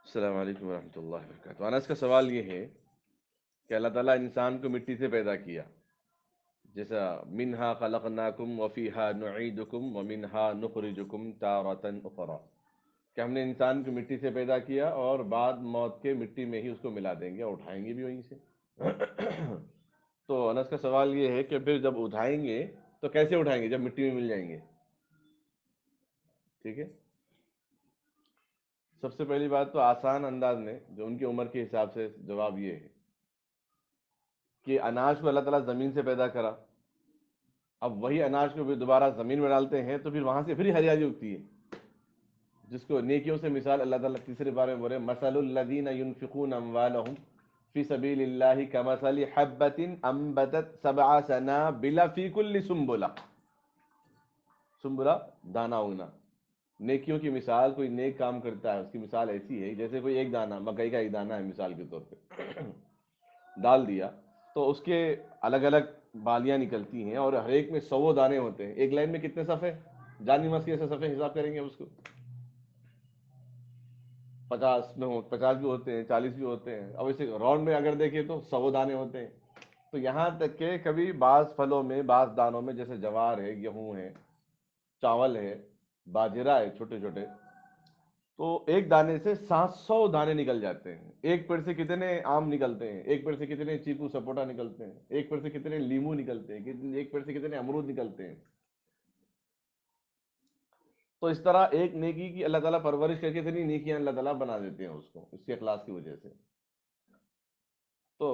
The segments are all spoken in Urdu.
السلام علیکم ورحمۃ اللہ وبرکاتہ۔ انس کا سوال یہ ہے کہ اللہ تعالیٰ انسان کو مٹی سے پیدا کیا، جیسا منہا خلقناکم وفیہا نعیدکم ومنہا نخرجکم تارۃ اخری، کہ ہم نے انسان کو مٹی سے پیدا کیا اور بعد موت کے مٹی میں ہی اس کو ملا دیں گے اور اٹھائیں گے بھی وہیں سے۔ تو انس کا سوال یہ ہے کہ پھر جب اٹھائیں گے تو کیسے اٹھائیں گے جب مٹی میں مل جائیں گے؟ ٹھیک ہے، سب سے پہلی بات تو آسان انداز میں جو ان کی عمر کے حساب سے جواب یہ ہے کہ اناج کو اللہ تعالیٰ زمین سے پیدا کرا، اب وہی اناج کو بھی دوبارہ زمین میں ڈالتے ہیں تو پھر وہاں سے پھر ہریالی اگتی ہے، جس کو نیکیوں سے مثال اللہ تعالیٰ تیسرے بارے میں بولے مثل الذین ينفقون اموالهم فی سبیل اللہ کمثل حبۃ انبتت سبع سنابل فی کل سنبلہ، سنبلہ دانہ اگنا۔ نیکیوں کی مثال، کوئی نیک کام کرتا ہے اس کی مثال ایسی ہے جیسے کوئی ایک دانہ مکئی کا ایک دانہ ہے مثال کے طور پہ ڈال دیا تو اس کے الگ الگ بالیاں نکلتی ہیں اور ہر ایک میں 100 دانے ہوتے ہیں۔ ایک لائن میں کتنے صفحے؟ جانی مسکی سے صفحے حساب کریں گے اس کو، 50 میں 50 بھی ہوتے ہیں، 40 بھی ہوتے ہیں، اب اسے راؤنڈ میں اگر دیکھیں تو 100 دانے ہوتے ہیں۔ تو یہاں تک کہ کبھی بعض پھلوں میں، بعض دانوں میں، جیسے جوار ہے، گیہوں ہے، چاول ہے، باجرہ ہے چھوٹے چھوٹے، تو ایک دانے سے 700 دانے نکل جاتے ہیں۔ ایک پیڑ سے کتنے آم نکلتے ہیں، ایک پیڑ سے کتنے چیکو سپوٹا نکلتے ہیں، ایک پیڑ سے کتنے لیمو نکلتے ہیں، ایک پیڑ سے کتنے امرود نکلتے ہیں۔ تو اس طرح ایک نیکی کی اللہ تعالیٰ پرورش کر کے اتنی نیکیاں اللہ تعالیٰ بنا دیتے ہیں اس کو، اس کے اخلاص کی وجہ سے۔ تو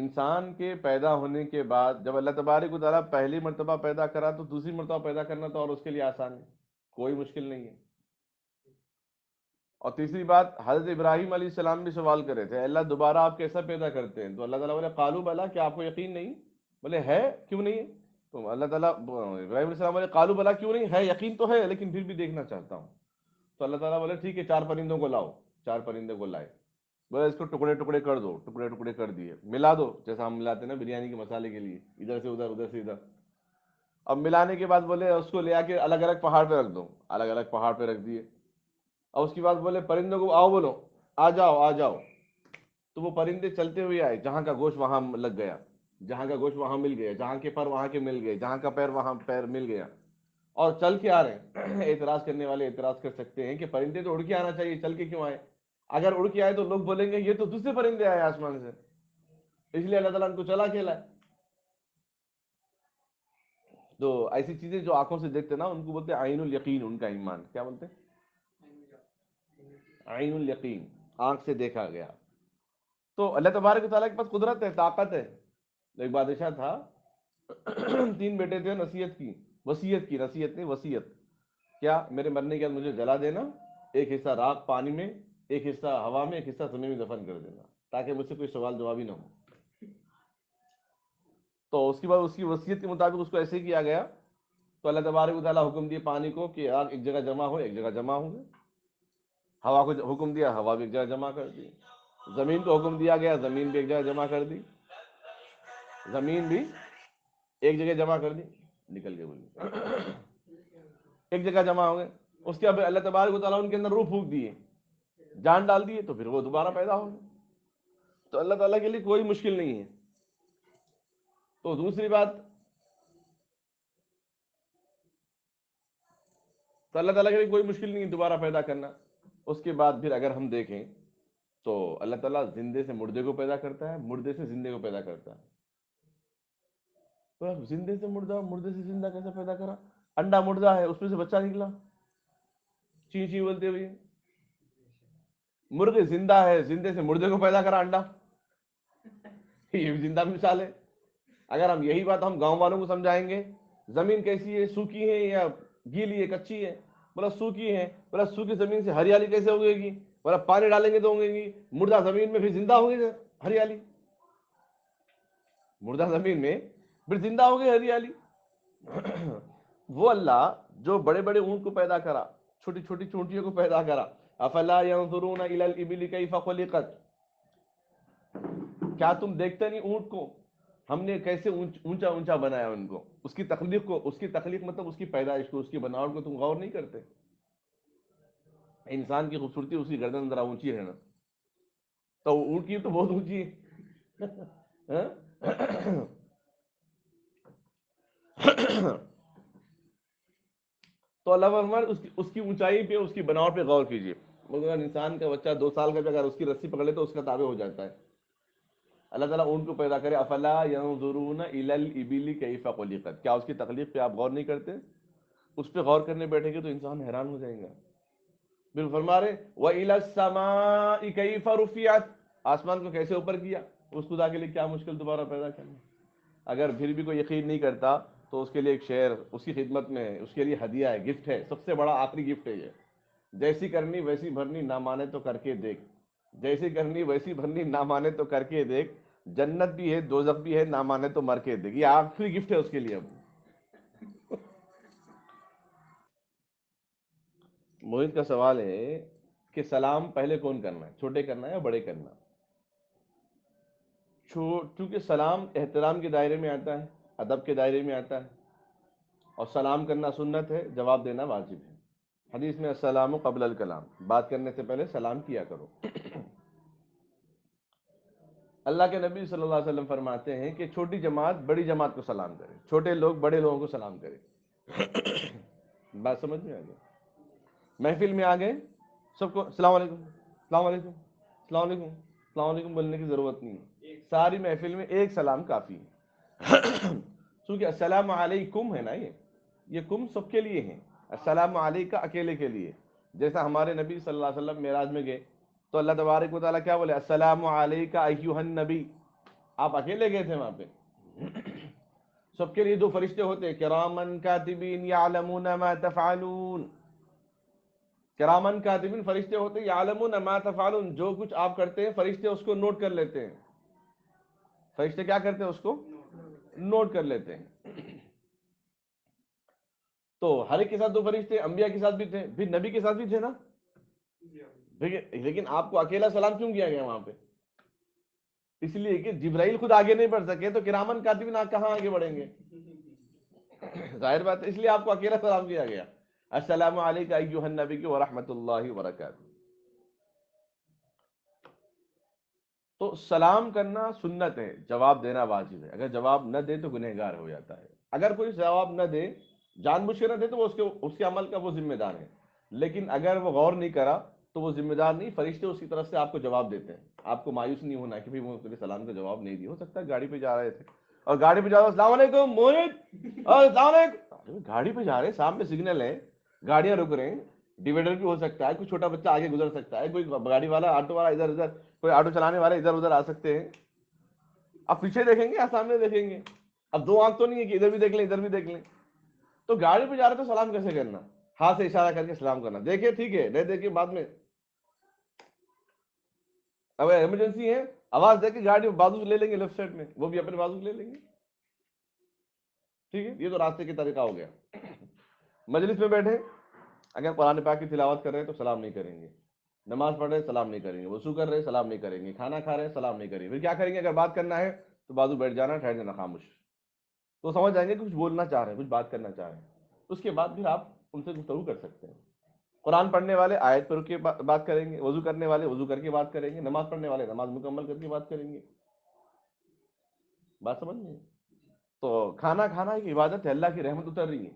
انسان کے پیدا ہونے کے بعد جب اللہ تبارک و تعالیٰ پہلی مرتبہ پیدا کرا تو دوسری مرتبہ پیدا کرنا تو اور اس کے لیے آسان ہے، کوئی مشکل نہیں ہے۔ اور تیسری بات، حضرت ابراہیم علیہ السلام بھی سوال کرے تھے، اللہ دوبارہ آپ کیسا پیدا کرتے ہیں؟ تو اللہ تعالیٰ بولے قالوا بلا، کیا آپ کو یقین نہیں؟ بولے ہے، کیوں نہیں ہے؟ تو اللہ تعالیٰ ابراہیم علیہ السلام بولے قالوا بلا، کیوں نہیں ہے؟ یقین تو ہے لیکن پھر بھی دیکھنا چاہتا ہوں۔ تو اللہ تعالیٰ بولے ٹھیک ہے، 4 پرندوں کو لاؤ۔ 4 پرندے کو لائے، بولے اس کو ٹکڑے ٹکڑے کر دو، ٹکڑے ٹکڑے کر دیے، ملا دو جیسا ہم ملاتے ہیں نا بریانی کے مسالے کے لیے، ادھر سے ادھر، ادھر سے ادھر۔ اب ملانے کے بعد بولے اس کو لے آ کے الگ الگ پہاڑ پہ رکھ دو، الگ الگ پہاڑ پہ رکھ دیے۔ اور اس کے بعد بولے پرندوں کو آؤ، بولو آ جاؤ آ جاؤ۔ تو وہ پرندے چلتے ہوئے آئے، جہاں کا گوشت وہاں لگ گیا، جہاں کا گوشت وہاں مل گیا، جہاں کے پر وہاں کے مل گئے، جہاں کا پیر وہاں پیر مل گیا، اور چل کے آ رہے ہیں۔ اعتراض کرنے والے اعتراض کر سکتے ہیں کہ پرندے تو اڑ کے آنا چاہیے، چل کے کیوں آئے؟ اگر اڑ کے آئے تو لوگ بولیں گے یہ تو دوسرے پرندے آئے آسمان سے، اس لیے اللہ تعالیٰ ان کو چلا کے لائے۔ تو ایسی چیزیں جو آنکھوں سے دیکھتے نا ان کو بولتے ہیں عین الیقین، ان کا ایمان کیا بولتے ہیں؟ عین الیقین، آنکھ سے دیکھا گیا۔ تو اللہ تبارک و تعالیٰ کے پاس قدرت ہے، طاقت ہے۔ ایک بادشاہ تھا، 3 بیٹے تھے، نصیحت کی، وصیت کی، نصیحت نہیں وصیت، کیا میرے مرنے کے بعد مجھے جلا دینا، ایک حصہ راکھ پانی میں، ایک حصہ ہوا میں، ایک حصہ زمین میں دفن کر دینا تاکہ مجھ سے کوئی سوال جواب ہی نہ ہو۔ تو اس کے بعد اس کی وصیت کے مطابق اس کو ایسے کیا گیا۔ تو اللہ تبارک و تعالیٰ حکم دیے پانی کو کہ آگ ایک جگہ جمع ہو، ایک جگہ جمع ہو گئے۔ ہوا کو حکم دیا، ہوا بھی ایک جگہ جمع کر دی۔ زمین کو حکم دیا گیا، زمین بھی ایک جگہ جمع کر دی، زمین بھی ایک جگہ جمع کر دی، نکل گئے بولی ایک جگہ جمع ہو گئے۔ اس کے بعد اللہ تبارک و تعالیٰ ان کے اندر روح پھونک دیے، جان ڈال دیے، تو پھر وہ دوبارہ پیدا ہو گئے۔ تو اللہ تعالیٰ کے لیے کوئی مشکل نہیں ہے۔ تو دوسری بات، تو اللہ تعالیٰ کے لیے کوئی مشکل نہیں ہے دوبارہ پیدا کرنا۔ اس کے بعد پھر اگر ہم دیکھیں تو اللہ تعالیٰ زندے سے مردے کو پیدا کرتا ہے، مردے سے زندے کو پیدا کرتا ہے۔ تو زندے سے مردہ، مردے سے زندہ کیسے پیدا کرا؟ انڈا مردہ ہے، اس میں سے بچہ نکلا چی چی بولتے ہوئے، مرغ زندہ ہے، زندے سے مردے کو پیدا کرا انڈا، یہ بھی زندہ مثال ہے۔ اگر ہم یہی بات ہم گاؤں والوں کو سمجھائیں گے، زمین کیسی ہے، سوکھی ہے یا گیلی ہے، کچی ہے؟ بولا سوکھی ہے۔ بولا سوکھی زمین سے ہریالی کیسے ہوگے گی؟ بولا پانی ڈالیں گے تو ہوگے گی۔ مردہ زمین میں پھر زندہ ہوگی ہریالی، مردہ زمین میں پھر زندہ ہوگی ہریالی۔ وہ اللہ جو بڑے بڑے اونٹ کو پیدا کرا، چھوٹی چھوٹی چونٹیوں کو پیدا کرا، افلا ينظرون الى الابل كيف خلقت، کیا تم دیکھتے نہیں اونٹ کو ہم نے کیسے اونچا اونچا بنایا ان کو؟ اس کی تخلیق کو، اس کی تخلیق مطلب اس کی پیدائش کو، اس کی بناوٹ کو تم غور نہیں کرتے؟ انسان کی خوبصورتی اس کی گردن ذرا اونچی ہے نا، تو اونٹ کی تو بہت اونچی ہے. تو اللہ فرمائے اس کی اونچائی پہ، اس کی بناوٹ پہ غور کیجیے. مگر انسان کا بچہ 2 سال کا بھی اگر اس کی رسی پکڑے تو اس کا تابع ہو جاتا ہے. اللہ تعالیٰ اونٹ کو پیدا کرے. افلا ینظرون الی الابل کیف خلقت، کیا اس کی تخلیق پہ آپ غور نہیں کرتے؟ اس پہ غور کرنے بیٹھے گے تو انسان حیران ہو جائے گا. پھر فرما رہے وَإِلَى السَّمَاءِ كَيْفَ رُفِعَتْ، آسمان کو کیسے اوپر کیا. اس خدا کے لیے کیا مشکل دوبارہ پیدا کرنا. اگر پھر بھی کوئی یقین نہیں کرتا تو اس کے لیے ایک شعر اس کی خدمت میں ہے، اس کے لیے ہدیہ ہے، گفٹ ہے، سب سے بڑا آخری گفٹ ہے یہ. جیسی کرنی ویسی بھرنی، نہ مانے تو کر کے دیکھ. جیسی کرنی ویسی بھرنی، نہ مانے تو کر کے دیکھ. جنت بھی ہے، دوزخ بھی ہے، نہ مانے تو مر کے دیکھ. یہ آخری گفٹ ہے اس کے لیے. اب موہت کا سوال ہے کہ سلام پہلے کون کرنا ہے، چھوٹے کرنا ہے یا بڑے کرنا؟ چونکہ سلام احترام کے دائرے میں آتا ہے، ادب کے دائرے میں آتا ہے، اور سلام کرنا سنت ہے، جواب دینا واجب ہے. حدیث میں السلام قبل الکلام، بات کرنے سے پہلے سلام کیا کرو. اللہ کے نبی صلی اللہ علیہ وسلم فرماتے ہیں کہ چھوٹی جماعت بڑی جماعت کو سلام کرے، چھوٹے لوگ بڑے لوگوں کو سلام کرے. بات سمجھ میں آ گئی؟ محفل میں آ گئے سب کو السلام علیکم، السلام علیکم، السلام علیکم، السلام علیکم بولنے کی ضرورت نہیں ہے. ساری محفل میں ایک سلام کافی ہے. کیونکہ السلام علیکم ہے نا، یہ کم سب کے لیے ہیں. السلام علیکہ اکیلے کے لیے. جیسا ہمارے نبی صلی اللہ علیہ وسلم معراج میں گئے تو اللہ تبارک و تعالیٰ کیا بولے؟ السلام علیکہ ایھا النبی. آپ اکیلے گئے تھے وہاں پہ. سب کے لیے 2 فرشتے ہوتے ہیں، کرامن کاتبین یعلمون ما تفعلون. کرامن کاتبین فرشتے ہوتے ہیں، یعلمون ما تفعلون، جو کچھ آپ کرتے ہیں فرشتے اس کو نوٹ کر لیتے ہیں. فرشتے کیا کرتے ہیں؟ اس کو نوٹ کر لیتے ہیں. تو ہر ایک کے ساتھ 2 فرشتے، انبیاء کے ساتھ بھی تھے، پھر نبی کے ساتھ بھی تھے نا. لیکن آپ کو اکیلا سلام کیوں کیا گیا وہاں پہ؟ اس لیے کہ جبرائیل خود آگے نہیں بڑھ سکے تو کرامن کاتبین کہاں آگے بڑھیں گے؟ ظاہر بات ہے. اس لیے آپ کو اکیلا سلام کیا گیا. السلام علیکم ایھا النبی ورحمۃ اللہ وبرکاتہ. تو سلام کرنا سنت ہے، جواب دینا واجب ہے. اگر جواب نہ دے تو گنہگار ہو جاتا ہے. اگر کوئی جواب نہ دے، جان بوجھ کے نہ دے، تو وہ اس کے عمل کا وہ ذمہ دار ہے. لیکن اگر وہ غور نہیں کرا تو وہ ذمہ دار نہیں. فرشتے اس کی طرف سے آپ کو جواب دیتے ہیں. آپ کو مایوس نہیں ہونا کہ وہ سلام کا جواب نہیں دیا. ہو سکتا ہے گاڑی پہ جا رہے تھے اور گاڑی پہ جا رہا السلام علیکم موہت، السلام علیکم. گاڑی پہ جا رہے، سامنے سگنل ہے، گاڑیاں رک رہے ہیں، ڈیویڈر بھی ہو سکتا ہے، کوئی چھوٹا بچہ آگے گزر سکتا ہے، کوئی گاڑی والا آٹو والا ادھر ادھر، کوئی آٹو چلانے والے ادھر ادھر آ سکتے ہیں. اب پیچھے دیکھیں گے یا سامنے دیکھیں گے؟ اب 2 آنکھ تو نہیں ہے کہ ادھر بھی دیکھ لیں ادھر بھی دیکھ لیں. تو گاڑی پہ جا رہے تو سلام کیسے کرنا؟ ہاتھ سے اشارہ کر کے سلام کرنا. دیکھے ٹھیک ہے، نہیں دیکھے بعد میں. اب ایمرجنسی ہے، آواز دے کے گاڑی بازو لے لیں گے، لیفٹ سائڈ میں وہ بھی اپنے بازو لے لیں گے. ٹھیک ہے، یہ تو راستے کے طریقہ ہو گیا. مجلس میں بیٹھے اگر قرآن پاک کی تلاوت کر رہے ہیں تو سلام نہیں کریں گے. نماز پڑھ رہے سلام نہیں کریں گے. وضو کر رہے سلام نہیں کریں گے. کھانا کھا رہے سلام نہیں کریں گے. پھر کیا کریں گے؟ اگر بات کرنا ہے تو بازو بیٹھ جانا، ٹھہر جانا خاموش. تو سمجھ جائیں گے کہ کچھ بولنا چاہ رہے ہیں، کچھ بات کرنا چاہ رہے ہیں. اس کے بعد پھر آپ ان سے گفتگو کر سکتے ہیں. قرآن پڑھنے والے آیت پڑھ کے بات کریں گے، وضو کرنے والے وضو کر کے بات کریں گے، نماز پڑھنے والے نماز مکمل کر کے بات کریں گے. بات سمجھ گئے؟ تو کھانا کھانا ایک عبادت ہے. اللہ کی رحمت اتر رہی ہے.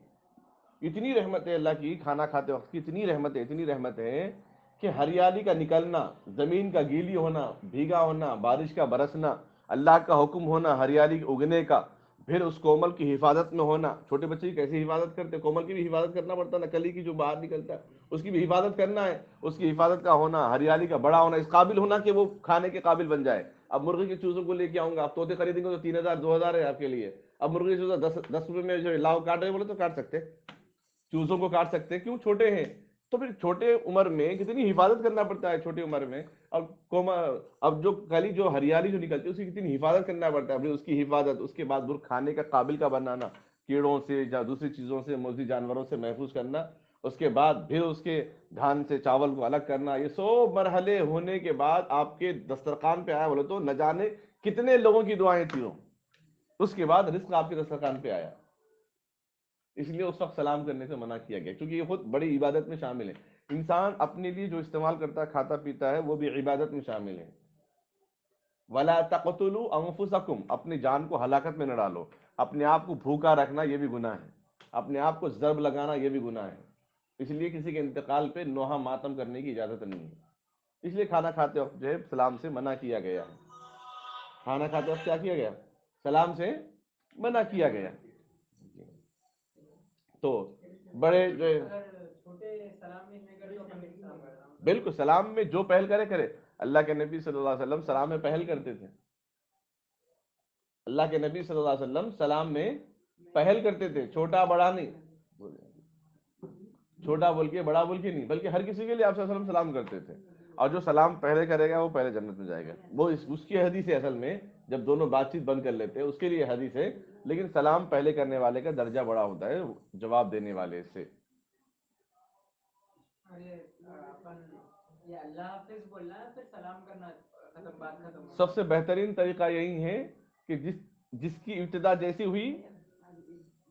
اتنی رحمت ہے اللہ کی کھانا کھاتے وقت کی، اتنی رحمت ہے کہ ہریالی کا نکلنا، زمین کا گیلی ہونا، بھیگا ہونا، بارش کا برسنا، اللہ کا حکم ہونا، ہریالی اگنے کا، پھر اس کومل کی حفاظت میں ہونا. چھوٹے بچے کی کیسے حفاظت کرتے؟ کومل کی بھی حفاظت کرنا پڑتا ہے، نکلی کی جو باہر نکلتا ہے اس کی بھی حفاظت کرنا ہے. اس کی حفاظت کا ہونا، ہریالی کا بڑا ہونا، اس قابل ہونا کہ وہ کھانے کے قابل بن جائے. اب مرغی کے چوزوں کو لے کے آؤں گا، آپ طوطے خریدیں گے تو 3000 2000 ہے آپ کے لیے. اب مرغی کے چوزہ 10 روپے میں جو لاؤ کاٹ رہے بولے تو کاٹ سکتے، چوزوں کو کاٹ سکتے. کیوں؟ چھوٹے ہیں. تو پھر چھوٹے عمر میں کتنی حفاظت کرنا پڑتا ہے چھوٹی عمر میں. اب جو کلی جو ہریالی جو نکلتی ہے اس کی کتنی حفاظت کرنا پڑتا ہے. پھر اس کی حفاظت، اس کے بعد وہ کھانے کا قابل کا بنانا، کیڑوں سے یا دوسری چیزوں سے، موذی جانوروں سے محفوظ کرنا. اس کے بعد پھر اس کے دھان سے چاول کو الگ کرنا. یہ 100 مرحلے ہونے کے بعد آپ کے دسترخوان پہ آیا بولے تو نہ جانے کتنے لوگوں کی دعائیں تھیں. اس کے بعد رزق آپ کے دسترخوان پہ آیا. اس لیے اس وقت سلام کرنے سے منع کیا گیا، کیونکہ یہ خود بڑی عبادت میں شامل ہے. انسان اپنے لیے جو استعمال کرتا ہے، کھاتا پیتا ہے، وہ بھی عبادت میں شامل ہے. ولا تقتلوا انفسکم، اپنی جان کو ہلاکت میں نہ ڈالو، اپنے آپ کو بھوکا رکھنا یہ بھی گناہ ہے، اپنے آپ کو ضرب لگانا یہ بھی گناہ ہے، اس لیے کسی کے انتقال پہ نوحہ ماتم کرنے کی اجازت نہیں ہے، اس لیے کھانا کھاتے وقت جو ہے سلام سے منع کیا گیا ہے، کھانا کھاتے وقت کیا کیا گیا، سلام سے منع کیا گیا۔ تو بڑے جو بالکل سلام میں جو پہل کرے کرے، اللہ کے نبی صلی اللہ علیہ وسلم سلام میں پہل کرتے تھے، اللہ کے نبی صلی اللہ علیہ وسلم سلام میں پہل کرتے تھے، چھوٹا بڑا نہیں، چھوٹا بول کے بڑا بول کے نہیں، بلکہ ہر کسی کے لیے آپ صلی اللہ علیہ وسلم سلام کرتے تھے، اور جو سلام پہلے کرے گا وہ پہلے جنت میں جائے گا، وہ اس کی حدیث ہے، اصل میں جب دونوں بات چیت بند کر لیتے ہیں اس کے لیے حدیث ہے، لیکن سلام پہلے کرنے والے کا درجہ بڑا ہوتا ہے جواب دینے والے سے۔ سب سے بہترین طریقہ یہی ہے کہ جس کی ابتدا جیسی ہوئی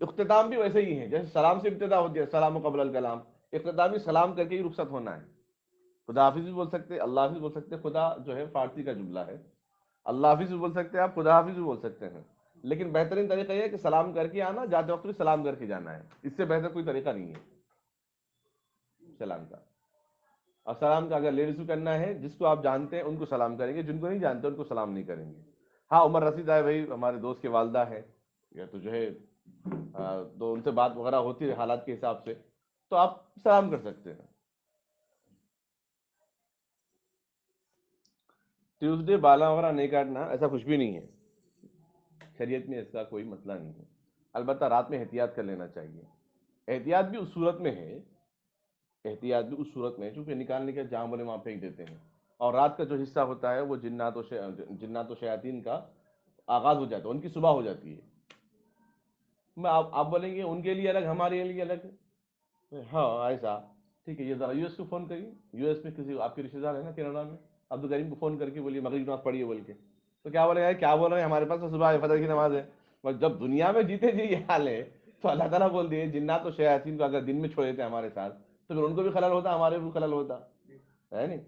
اختتام بھی ویسے ہی ہے، جیسے سلام سے ابتدا ہوتی ہے سلام قبل الکلام، اختتام بھی سلام کر کے ہی رخصت ہونا ہے، خدا حافظ بھی بول سکتے، اللہ حافظ بول سکتے، خدا جو ہے فارسی کا جملہ ہے، اللہ حافظ بھی بول سکتے ہیں آپ، خدا حافظ بھی بول سکتے ہیں، لیکن بہترین طریقہ یہ ہے کہ سلام کر کے آنا، جاتے وقت بھی سلام کر کے جانا ہے، اس سے بہتر کوئی طریقہ نہیں ہے سلام کا۔ اور سلام کا اگر لیڈیز کو کرنا ہے، جس کو آپ جانتے ہیں ان کو سلام کریں گے، جن کو نہیں جانتے ان کو سلام نہیں کریں گے۔ ہاں عمر رسید آئے بھائی ہمارے دوست کے والدہ ہے، یا تو جو ہے تو ان سے بات وغیرہ ہوتی ہے حالات کے حساب سے، تو آپ سلام کر سکتے ہیں۔ ٹیوزڈے بالا وغیرہ نہیں کاٹنا ایسا کچھ بھی نہیں ہے، شریعت میں اس کا کوئی مسئلہ نہیں ہے، البتہ رات میں احتیاط کر لینا چاہیے۔ احتیاط بھی اس صورت میں ہے، احتیاط بھی اس صورت میں ہے چونکہ نکالنے کے جہاں بولے وہاں پھینک دیتے ہیں، اور رات کا جو حصہ ہوتا ہے وہ جنات و شیاطین کا آغاز ہو جاتا ہے، ان کی صبح ہو جاتی ہے۔ میں آپ بولیں گے ان کے لیے الگ ہمارے لیے الگ، ہاں ایسا ٹھیک ہے، یہ ذرا یو ایس کو فون کریے، یو ایس میں کسی آپ کے رشتے دار ہے نا کینیڈا میں، عبد الکریم کو فون کر کے بولیے مغرب نماز پڑھیے بول کے، تو کیا بولے گا کیا بول رہے ہیں ہمارے پاس تو صبح فجر کی نماز ہے، بس جب دنیا میں جیتے جی یہ حال ہے تو اللہ تعالیٰ بول دیے جنات و شیاطین کو اگر دن میں چھوڑ دیتے ہمارے ساتھ تو پھر ان کو بھی خلل ہوتا، ہمارے بھی خلل ہوتا ہے نہیں،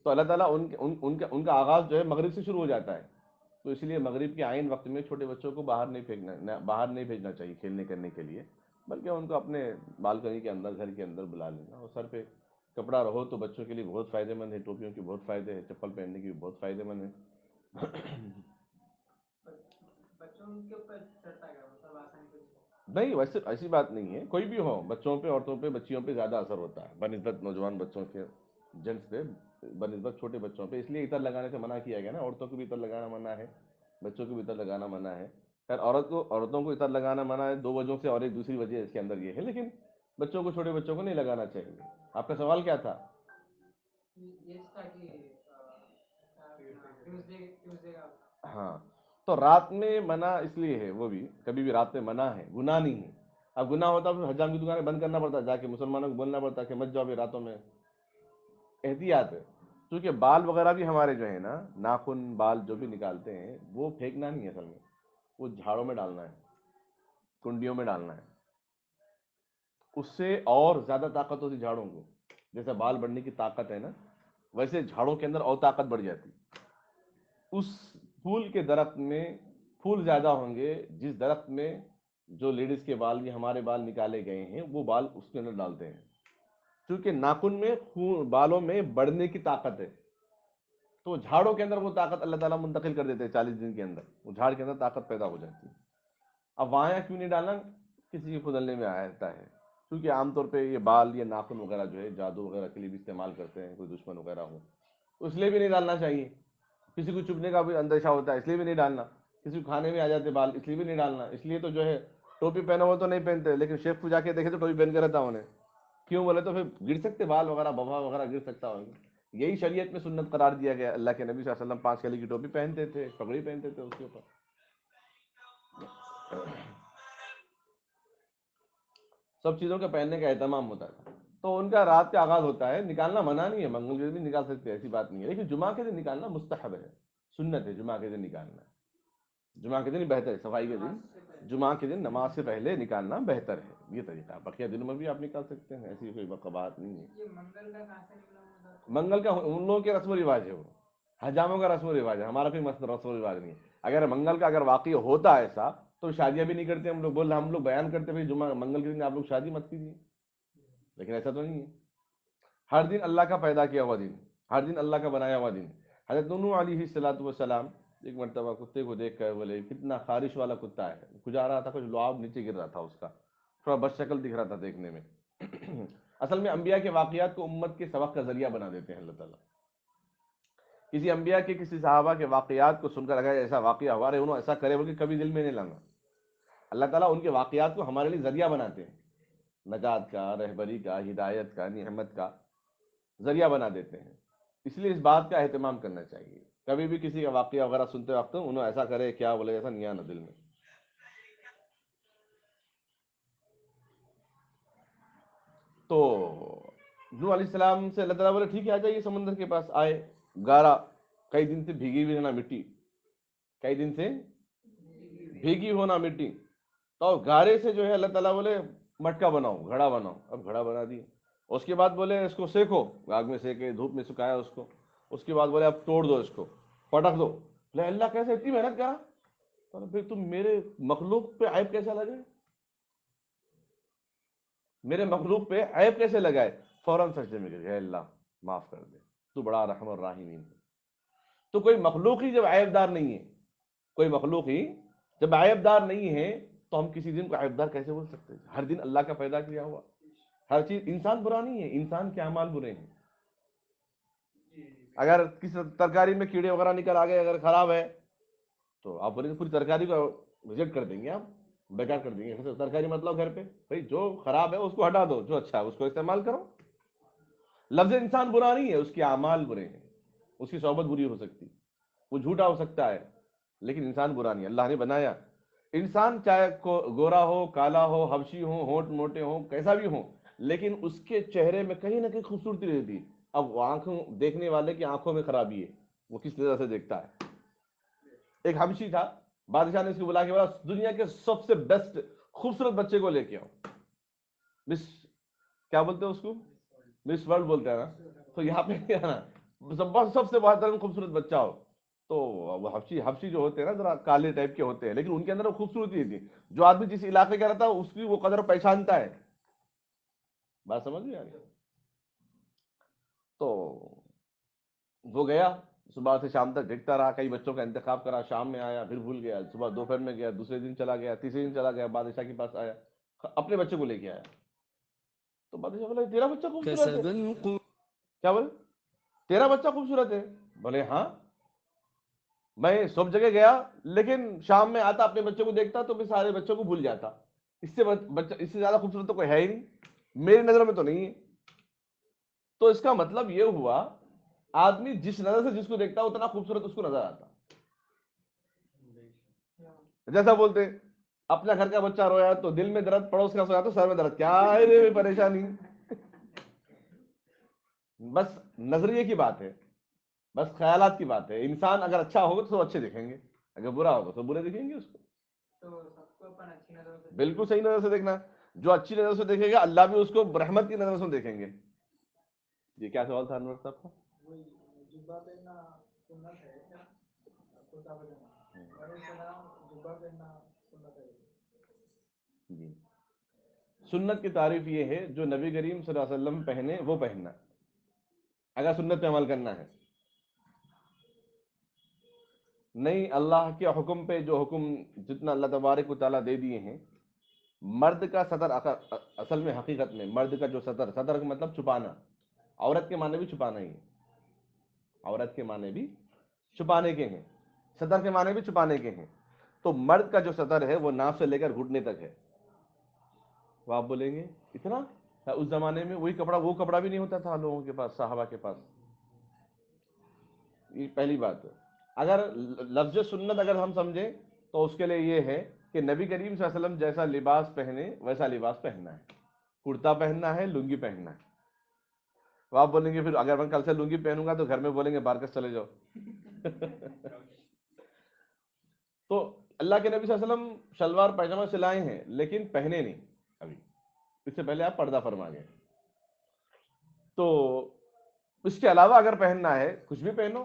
تو اللہ تعالیٰ ان کا آغاز جو ہے مغرب سے شروع ہو جاتا ہے، تو اس لیے مغرب کے عین وقت میں چھوٹے بچوں کو باہر نہیں بھیجنا چاہیے کھیلنے کرنے کے لیے، بلکہ ان کو اپنے بالکنی کے اندر گھر کے اندر بلا لینا، اور سر پہ کپڑا رہو تو بچوں کے لیے بہت فائدہ مند ہے، ٹوپیوں کی بہت فائدے ہے، چپل پہننے کی بھی بہت فائدہ مند ہے۔ نہیں ویسے ایسی بات نہیں ہے، کوئی بھی ہو، بچوں پہ عورتوں پہ بچیوں پہ زیادہ اثر ہوتا ہے بنسبت نوجوان بچوں کے، جنس پہ بنسبت چھوٹے بچوں پہ، اس لیے عطر لگانے سے منع کیا گیا نا، عورتوں کو بھی عطر لگانا منع ہے، بچوں کو بھی عطر لگانا منع ہے، خیر عورتوں کو عطر لگانا منع ہے دو وجہوں سے، اور ایک دوسری وجہ اس کے اندر یہ ہے، لیکن بچوں کو چھوٹے بچوں کو نہیں لگانا چاہیے۔ آپ کا سوال کیا تھا؟ ہاں تو رات میں منع اس لیے ہے، وہ بھی کبھی بھی رات میں منع ہے، گناہ نہیں ہے، اب گناہ ہوتا پھر حجام کی دکانیں بند کرنا پڑتا، جا کے مسلمانوں کو بولنا پڑتا کہ مت جاؤ بھی راتوں میں، احتیاط ہے، کیونکہ بال وغیرہ بھی ہمارے جو ہے نا، ناخن بال جو بھی نکالتے ہیں وہ پھینکنا نہیں ہے اصل میں، وہ جھاڑوں میں ڈالنا ہے، کنڈیوں میں ڈالنا ہے، اس سے اور زیادہ طاقت ہوتی جھاڑوں کو، جیسے بال بڑھنے کی طاقت ہے نا ویسے جھاڑوں کے اندر اور طاقت بڑھ جاتی، اس پھول کے درخت میں پھول زیادہ ہوں گے جس درخت میں جو لیڈیز کے بال یا ہمارے بال نکالے گئے ہیں وہ بال اس کے اندر ڈالتے ہیں، کیونکہ ناخن میں بالوں میں بڑھنے کی طاقت ہے، تو جھاڑوں کے اندر وہ طاقت اللہ تعالیٰ منتقل کر دیتے ہیں 40 دن کے اندر، وہ جھاڑ کے اندر طاقت پیدا ہو جاتی ہے۔ اب وہاں کیوں نہیں ڈالنا، کسی کے کھدلنے میں آتا ہے، کیونکہ عام طور پہ یہ بال یا ناخن وغیرہ جو ہے جادو وغیرہ کے لیے بھی استعمال کرتے ہیں، کوئی دشمن وغیرہ ہو اس لیے بھی نہیں ڈالنا چاہیے، کسی کو چبھنے کا بھی اندیشہ ہوتا ہے اس لیے بھی نہیں ڈالنا، کسی کو کھانے میں آ جاتے بال اس لیے بھی نہیں ڈالنا، اس لیے تو جو ہے ٹوپی پہنا ہوا تو نہیں پہنتے، لیکن شیخ کو جا کے دیکھے تو ٹوپی پہن کے رہتا انہیں، کیوں بولے تو پھر گر سکتے بال وغیرہ ببا وغیرہ گر سکتا ہوگا، یہی شریعت میں سنت قرار دیا گیا، اللہ کے نبی صلی اللہ علیہ وسلم 5 کلی کی ٹوپی پہنتے تھے، پگڑی پہنتے تھے اس کے اوپر، سب چیزوں کا پہننے کا اہتمام ہوتا ہے، تو ان کا رات کا آغاز ہوتا ہے، نکالنا منع نہیں ہے، منگل کے دن بھی نکال سکتے ہیں ایسی بات نہیں ہے، لیکن جمعہ کے دن نکالنا مستحب ہے، سنت ہے جمعہ کے دن نکالنا، جمعہ کے دن ہی بہتر ہے، صفائی کے دن جمعہ کے دن نماز سے پہلے نکالنا بہتر ہے، یہ طریقہ، بقیہ دنوں میں بھی آپ نکال سکتے ہیں، ایسی کوئی بات نہیں ہے، منگل کا ان لوگوں کے رسم و رواج ہے وہ، حجاموں کا رسم و رواج ہے، ہمارا کوئی رسم و رواج نہیں ہے. اگر منگل کا اگر واقعی ہوتا ایسا تو شادیاں بھی نہیں کرتے ہم لوگ. بول رہے ہم لوگ بیان کرتے بھائی جمعہ منگل کے دن آپ لوگ شادی مت کیجیے، لیکن ایسا تو نہیں ہے. ہر دن اللہ کا پیدا کیا ہوا دن، ہر دن اللہ کا بنایا ہوا دن. حضرت نوح علیہ الصلوۃ والسلام ایک مرتبہ کتے کو دیکھ کر بولے کتنا خارش والا کتا ہے، کچھ آ رہا تھا، کچھ لعاب نیچے گر رہا تھا، اس کا تھوڑا بد شکل دکھ رہا تھا دیکھنے میں. اصل میں انبیاء کے واقعات کو امت کے سبق کا ذریعہ بنا دیتے ہیں اللہ تعالیٰ. کسی انبیاء کے کسی صحابہ کے واقعات کو سن کر اگر ایسا واقعہ ہوا رہے انہوں ایسا کرے بلکہ کبھی دل میں نہیں لانا. اللہ تعالیٰ ان کے واقعات کو ہمارے لیے ذریعہ بناتے ہیں، نجات کا، رہبری کا، ہدایت کا، نعمت کا ذریعہ بنا دیتے ہیں. اس لیے اس بات کا اہتمام کرنا چاہیے. کبھی بھی کسی کا واقعہ وغیرہ سنتے وقت انہوں ایسا کرے کیا بولے ایسا نہیں آنا دل میں. تو نوح علیہ السلام سے اللہ تعالیٰ بولے ٹھیک ہے آ جائیے سمندر کے پاس. آئے، گارا کئی دن سے بھیگی ہوئی رہنا مٹی، کئی دن سے بھیگی ہونا مٹی. تو گارے سے جو ہے اللہ تعالیٰ بولے مٹکا بناؤ، گھڑا بناؤ. اب گھڑا بنا دی. اس کے بعد بولے اس کو سیکو، آگ میں سیکے، دھوپ میں سکھایا اس کو. اس کے بعد بولے اب توڑ دو اس کو، پٹک دو. بولے اللہ کیسے اتنی محنت کرا؟ تو پھر تم میرے مخلوق پہ عیب کیسا لگے، میرے مخلوق پہ عیب کیسے لگائے؟ فوراً سجدے میں گر گئے، اللہ معاف کر دے، تو بڑا رحم الراحمین ہے. تو کوئی مخلوق ہی جب عیب دار نہیں ہے، کوئی مخلوق ہی جب عیب دار نہیں ہے تو ہم کسی دن کو عیب دار کیسے بول سکتے ہیں؟ ہر دن اللہ کا پیدا کیا ہوا ہر چیز. انسان برا نہیں ہے، انسان کے اعمال برے ہیں. اگر کسی ترکاری میں کیڑے وغیرہ نکل آ گئے اگر خراب ہے تو آپ بولیں گے پوری ترکاری کو ریجیکٹ کر دیں گے، آپ بیکار کر دیں گے ترکاری. مطلب گھر پہ بھائی جو خراب ہے اس کو ہٹا دو، جو اچھا ہے اس کو استعمال کرو. لفظ انسان برا نہیں ہے، اس کے اعمال برے ہیں. اس کی صحبت بری ہو سکتی، وہ جھوٹا ہو سکتا ہے، لیکن انسان برا نہیں ہے. اللہ نے بنایا انسان چاہے گورا ہو، کالا ہو، حبشی ہو، ہونٹ موٹے ہو، کیسا بھی ہو، لیکن اس کے چہرے میں کہیں نہ کہیں خوبصورتی رہتی. اب وہ آنکھوں دیکھنے والے کی آنکھوں میں خرابی ہے، وہ کس طرح سے دیکھتا ہے. ایک حبشی تھا، بادشاہ نے اس کو بلا کے بولا دنیا کے سب سے بیسٹ خوبصورت بچے کو لے کے آؤ. مس کیا بولتے ہیں اس کو؟ مس ورلڈ بولتے ہیں نا. تو یہاں پہ کیا نا سب سے بہترین خوبصورت بچہ ہو. تو وہ حبشی جو ہوتے ہیں نا ذرا کالے ٹائپ کے ہوتے ہیں، لیکن ان کے اندر وہ خوبصورتی تھی. جو آدمی جس علاقے کا رہتا ہے اس کی وہ قدر پہچانتا ہے. بات سمجھ گیا؟ تو وہ گیا، صبح سے شام تک دیکھتا رہا، کئی بچوں کا انتخاب کرا. شام میں آیا پھر بھول گیا، صبح دوپہر میں گیا، دوسرے دن چلا گیا، تیسرے دن چلا گیا، بادشاہ کے پاس آیا، اپنے بچے کو لے کے آیا. تو بادشاہ بولا تیرا بچہ خوبصورت ہے. کیا بولے تیرا بچہ خوبصورت ہے؟ بولے ہاں. میں سب جگہ گیا لیکن شام میں آتا اپنے بچے کو دیکھتا تو میں سارے بچوں کو بھول جاتا. اس سے زیادہ خوبصورت تو کوئی ہے ہی نہیں، میری نظر میں تو نہیں ہے. تو اس کا مطلب یہ ہوا آدمی جس نظر سے جس کو دیکھتا اتنا خوبصورت اس کو نظر آتا. جیسا بولتے اپنا گھر کا بچہ رویا تو دل میں درد، پڑوس کا سویا تو سر میں درد. کیا ہے رے پریشانی؟ بس نظریے کی بات ہے، بس خیالات کی بات ہے. انسان اگر اچھا ہوگا تو اچھے دکھیں گے، اگر برا ہوگا تو برے دکھیں گے اس کو. بالکل صحیح نظر سے دیکھنا. جو اچھی نظر سے دیکھے گا اللہ بھی اس کو رحمت کی نظر سے دیکھیں گے. یہ کیا سوال تھا انور صاحب کا؟ جی سنت کی تعریف یہ ہے جو نبی کریم صلی اللہ علیہ وسلم پہنے وہ پہننا، اگر سنت پہ عمل کرنا ہے. نہیں اللہ کے حکم پہ جو حکم جتنا اللہ تبارک و تعالیٰ دے دیے ہیں. مرد کا سطر اصل میں حقیقت میں مرد کا جو سطر کا مطلب چھپانا، عورت کے معنی بھی چھپانا ہی ہے. عورت کے معنی بھی چھپانے کے ہیں، سطر کے معنی بھی چھپانے کے ہیں. تو مرد کا جو سطر ہے وہ ناف سے لے کر گھٹنے تک ہے. وہ آپ بولیں گے اتنا؟ اس زمانے میں وہ کپڑا بھی نہیں ہوتا تھا لوگوں کے پاس، صحابہ کے پاس. یہ پہلی بات ہے. اگر لفظ سنت اگر ہم سمجھیں تو اس کے لیے یہ ہے کہ نبی کریم صلی اللہ علیہ وسلم جیسا لباس پہنے ویسا لباس پہننا ہے. کرتا پہننا ہے، لنگی پہننا ہے. تو آپ بولیں گے پھر اگر میں کل سے لنگی پہنوں گا تو گھر میں بولیں گے بارکس چلے جاؤ. تو اللہ کے نبی صلی اللہ علیہ وسلم شلوار پائجامہ سلائے ہیں لیکن پہنے نہیں ابھی، اس سے پہلے آپ پردہ فرما گئے. تو اس کے علاوہ اگر پہننا ہے کچھ بھی پہنو،